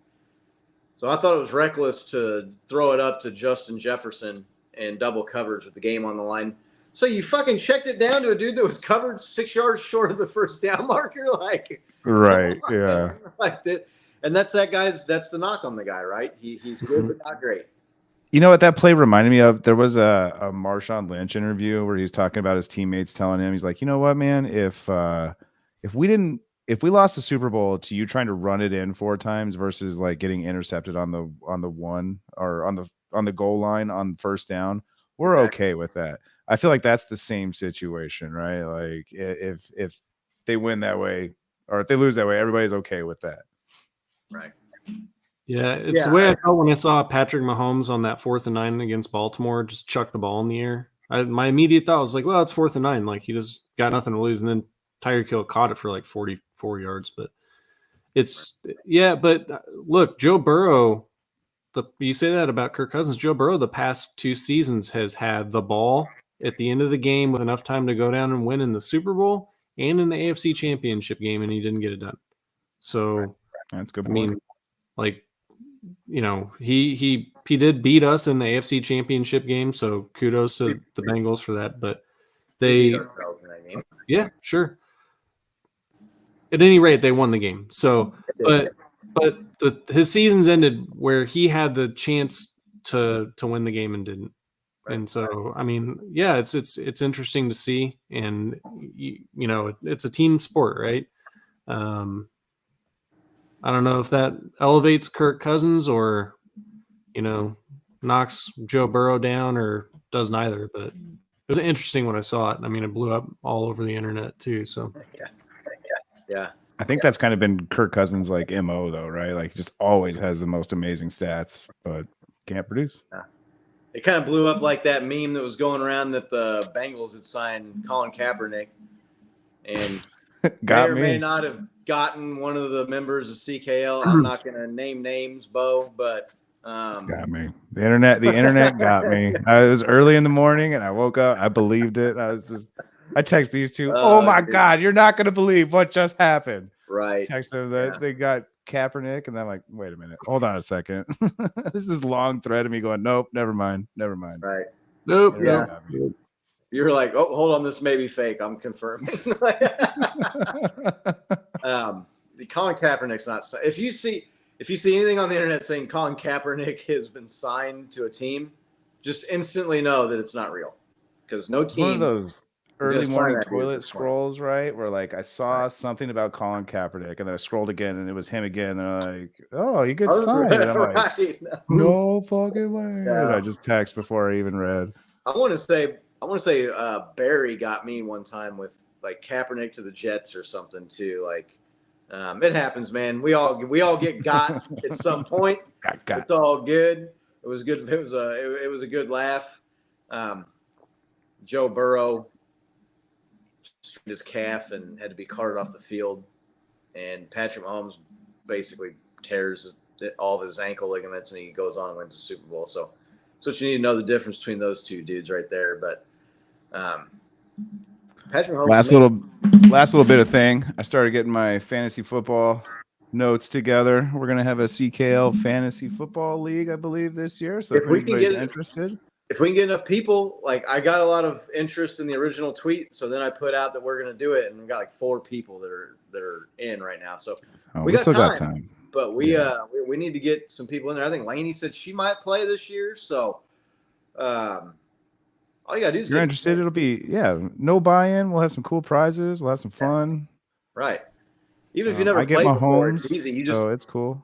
F: so I thought it was reckless to throw it up to Justin Jefferson and double coverage with the game on the line. So you fucking checked it down to a dude that was covered 6 yards short of the 1st down marker, like,
E: right? Yeah,
F: like that. And that's the knock on the guy, right? He's good but not great.
E: You know what that play reminded me of? There was a Marshawn Lynch interview where he's talking about his teammates telling him, he's like, you know what, man, if we lost the Super Bowl to you trying to run it in 4 times versus like getting intercepted on the one or on the goal line on 1st down, we're okay with that. I feel like that's the same situation, right? Like if they win that way or if they lose that way, everybody's okay with that.
F: Right.
A: Yeah, it's the way I felt when I saw Patrick Mahomes on that 4th and 9 against Baltimore just chuck the ball in the air. My immediate thought was like, well, it's 4th and 9. Like, he just got nothing to lose. And then Tyreek Hill caught it for like 44 yards. But but look, Joe Burrow, you say that about Kirk Cousins. Joe Burrow, the past 2 seasons, has had the ball at the end of the game with enough time to go down and win in the Super Bowl and in the AFC Championship game, and he didn't get it done. So,
E: that's good.
A: I mean, like, you know, he did beat us in the AFC Championship game, so kudos to the Bengals for that. But yeah, sure. At any rate, they won the game. So, but his seasons ended where he had the chance to win the game and didn't. And so, I mean, yeah, it's interesting to see, and you know, it's a team sport, right? I don't know if that elevates Kirk Cousins or, you know, knocks Joe Burrow down or does neither. But it was interesting when I saw it. I mean, it blew up all over the internet too. So
F: Yeah.
E: I think that's kind of been Kirk Cousins' like MO though, right? Like he just always has the most amazing stats, but can't produce.
F: It kind of blew up like that meme that was going around that the Bengals had signed Colin Kaepernick, and
E: Got
F: may or
E: me.
F: may not have gotten one of the members of CKL. I'm not going to name names, Bo, but
E: Got me. The internet got me. It was early in the morning and I woke up. I believed it. I text these two. Oh my
F: dude.
E: God, you're not going to believe what just happened.
F: Right.
E: Text them that they got Kaepernick, and I'm like, wait a minute, hold on a second. This is long thread of me going, nope, never mind.
F: Right.
A: nope.
F: Yeah.
A: Nope.
F: You're like, oh, hold on, this may be fake. I'm confirming. Colin Kaepernick's not. If you see anything on the internet saying Colin Kaepernick has been signed to a team, just instantly know that it's not real, because no team.
E: One of those early
F: just
E: morning
F: sign that dude
E: toilet
F: this morning.
E: scrolls, right? Where like I saw something about Colin Kaepernick, and then I scrolled again, and it was him again. And I'm like, oh, he gets signed. And I'm like,
F: Right.
E: no fucking way.
F: Yeah.
E: And I just text before I even read.
F: I want to say Barry got me one time with like Kaepernick to the Jets or something too. Like, it happens, man. We all get got at some point.
E: Got.
F: It's all good. It was good. It was a good laugh. Joe Burrow strained his calf and had to be carted off the field, and Patrick Mahomes basically tears all of his ankle ligaments, and he goes on and wins the Super Bowl. So what you need to know the difference between those two dudes right there. But Patrick Mahomes.
E: Last little bit of thing. I started getting my fantasy football notes together. We're gonna have a CKL fantasy football league, I believe, this year. So if anybody's interested.
F: If we can get enough people, like I got a lot of interest in the original tweet, so then I put out that we're going to do it, and we got like 4 people that are in right now. So we still got time, but we need to get some people in there. I think Lainey said she might play this year, so all you gotta do is
E: if you're interested. It'll be no buy-in. We'll have some cool prizes. We'll have some fun.
F: Right. Even if you never played before, it's easy. So
E: it's cool.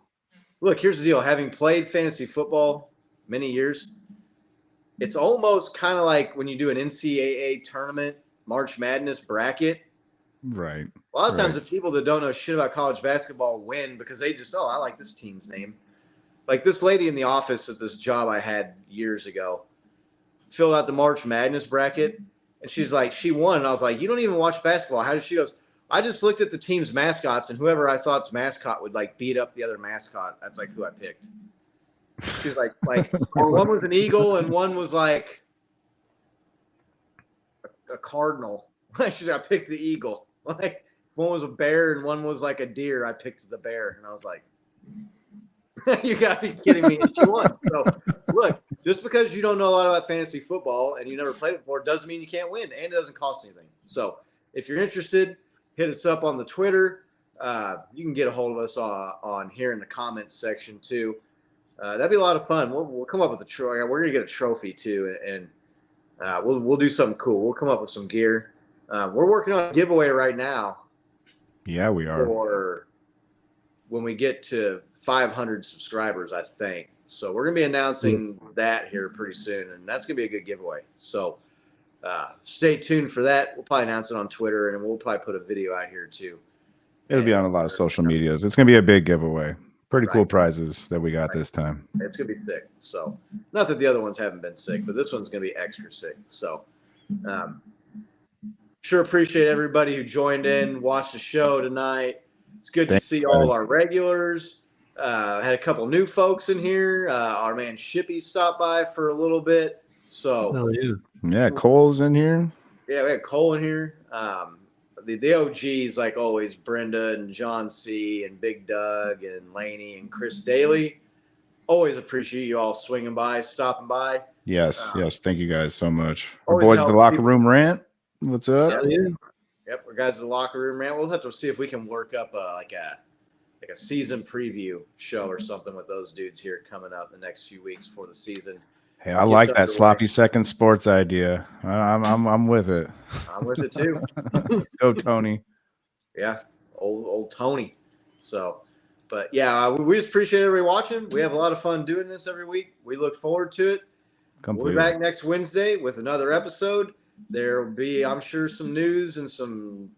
F: Look, here's the deal. Having played fantasy football many years, it's almost kind of like when you do an NCAA tournament, March Madness bracket.
E: Right.
F: A lot of times the people that don't know shit about college basketball win because they just, I like this team's name. Like this lady in the office at this job I had years ago filled out the March Madness bracket, and she's like, she won. And I was like, you don't even watch basketball. How did she? Goes, I just looked at the team's mascots, and whoever I thought's mascot would like beat up the other mascot. That's like who I picked. She's like one was an eagle and one was like a cardinal. She's like, I picked the eagle. Like one was a bear and one was like a deer. I picked the bear, and I was like, you gotta be kidding me. And she won. So look, just because you don't know a lot about fantasy football and you never played it before doesn't mean you can't win, and it doesn't cost anything. So if you're interested, hit us up on the Twitter. You can get a hold of us on here in the comments section too. That'd be a lot of fun. We'll come up with a trophy. We're gonna get a trophy too, and we'll do something cool. We'll come up with some gear. We're working on a giveaway right now.
E: Yeah, we are.
F: For when we get to 500 subscribers, I think. So we're gonna be announcing that here pretty soon, and that's gonna be a good giveaway. So stay tuned for that. We'll probably announce it on Twitter, and we'll probably put a video out here too.
E: It'll be on a lot of social medias. It's gonna be a big giveaway. Pretty cool prizes that we got this time.
F: It's gonna be sick. So not that the other ones haven't been sick, but this one's gonna be extra sick. So sure appreciate everybody who joined in, watched the show tonight. It's good to see all our regulars. Had a couple new folks in here. Our man Shippy stopped by for a little bit. So
E: Cole's in here.
F: Yeah, we had Cole in here. The OGs, like always, Brenda and John C. and Big Doug and Laney and Chris Daly. Always appreciate you all swinging by, stopping by.
E: Yes. Thank you guys so much. Our boys at the locker room rant. What's up?
F: Yep, we're guys at the locker room rant. We'll have to see if we can work up a season preview show or something with those dudes here coming up in the next few weeks for the season.
E: Hey, I like that sloppy second sports idea. I'm with it.
F: I'm with it too.
E: Let's go, Tony.
F: Yeah, old Tony. So But yeah, we just appreciate everybody watching. We have a lot of fun doing this every week. We look forward to it.
E: Completely.
F: We'll be back next Wednesday with another episode. There will be, I'm sure, some news and some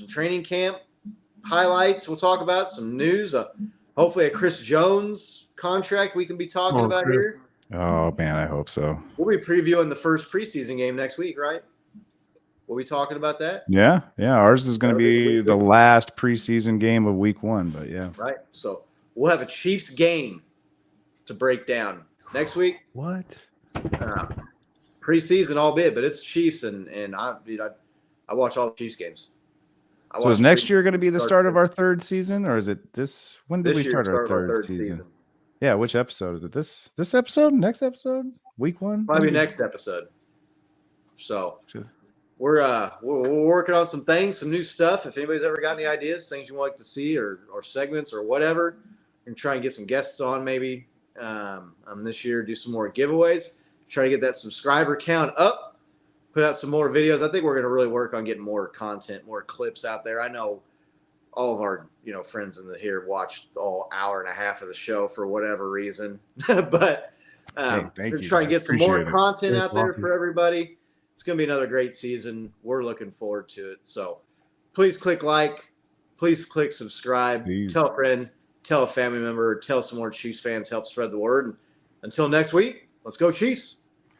F: training camp highlights. We'll talk about some news. Hopefully, a Chris Jones contract we can be talking about here.
E: Oh man, I hope so.
F: We'll be previewing the first preseason game next week, right? We'll be talking about that.
E: Yeah. Ours is going to be the last preseason game of week 1, but yeah.
F: Right. So we'll have a Chiefs game to break down next week.
E: What?
F: Preseason, albeit, but it's Chiefs, and I watch all the Chiefs games.
E: So is next year going to be the start of our 3rd season, or is it this? When did we start our 3rd season? Yeah, which episode is it? This episode? Next episode? Week 1?
F: Probably next episode. So we're working on some things, some new stuff. If anybody's ever got any ideas, things you want to see, or segments or whatever, and try and get some guests on maybe this year. Do some more giveaways. Try to get that subscriber count up. Put out some more videos. I think we're going to really work on getting more content, more clips out there. I know all of our friends in here watched all hour and a half of the show for whatever reason, but we're trying to get some more content out there for everybody. It's going to be another great season. We're looking forward to it. So please click like, please click subscribe, tell a friend, tell a family member, tell some more Chiefs fans, help spread the word. And until next week, let's go Chiefs.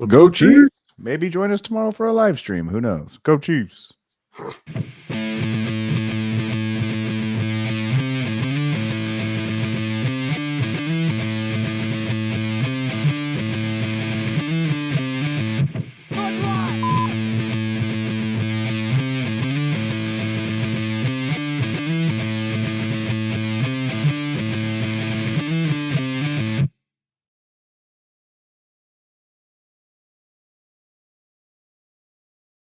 E: Go Chiefs. Maybe join us tomorrow for a live stream. Who knows? Go Chiefs.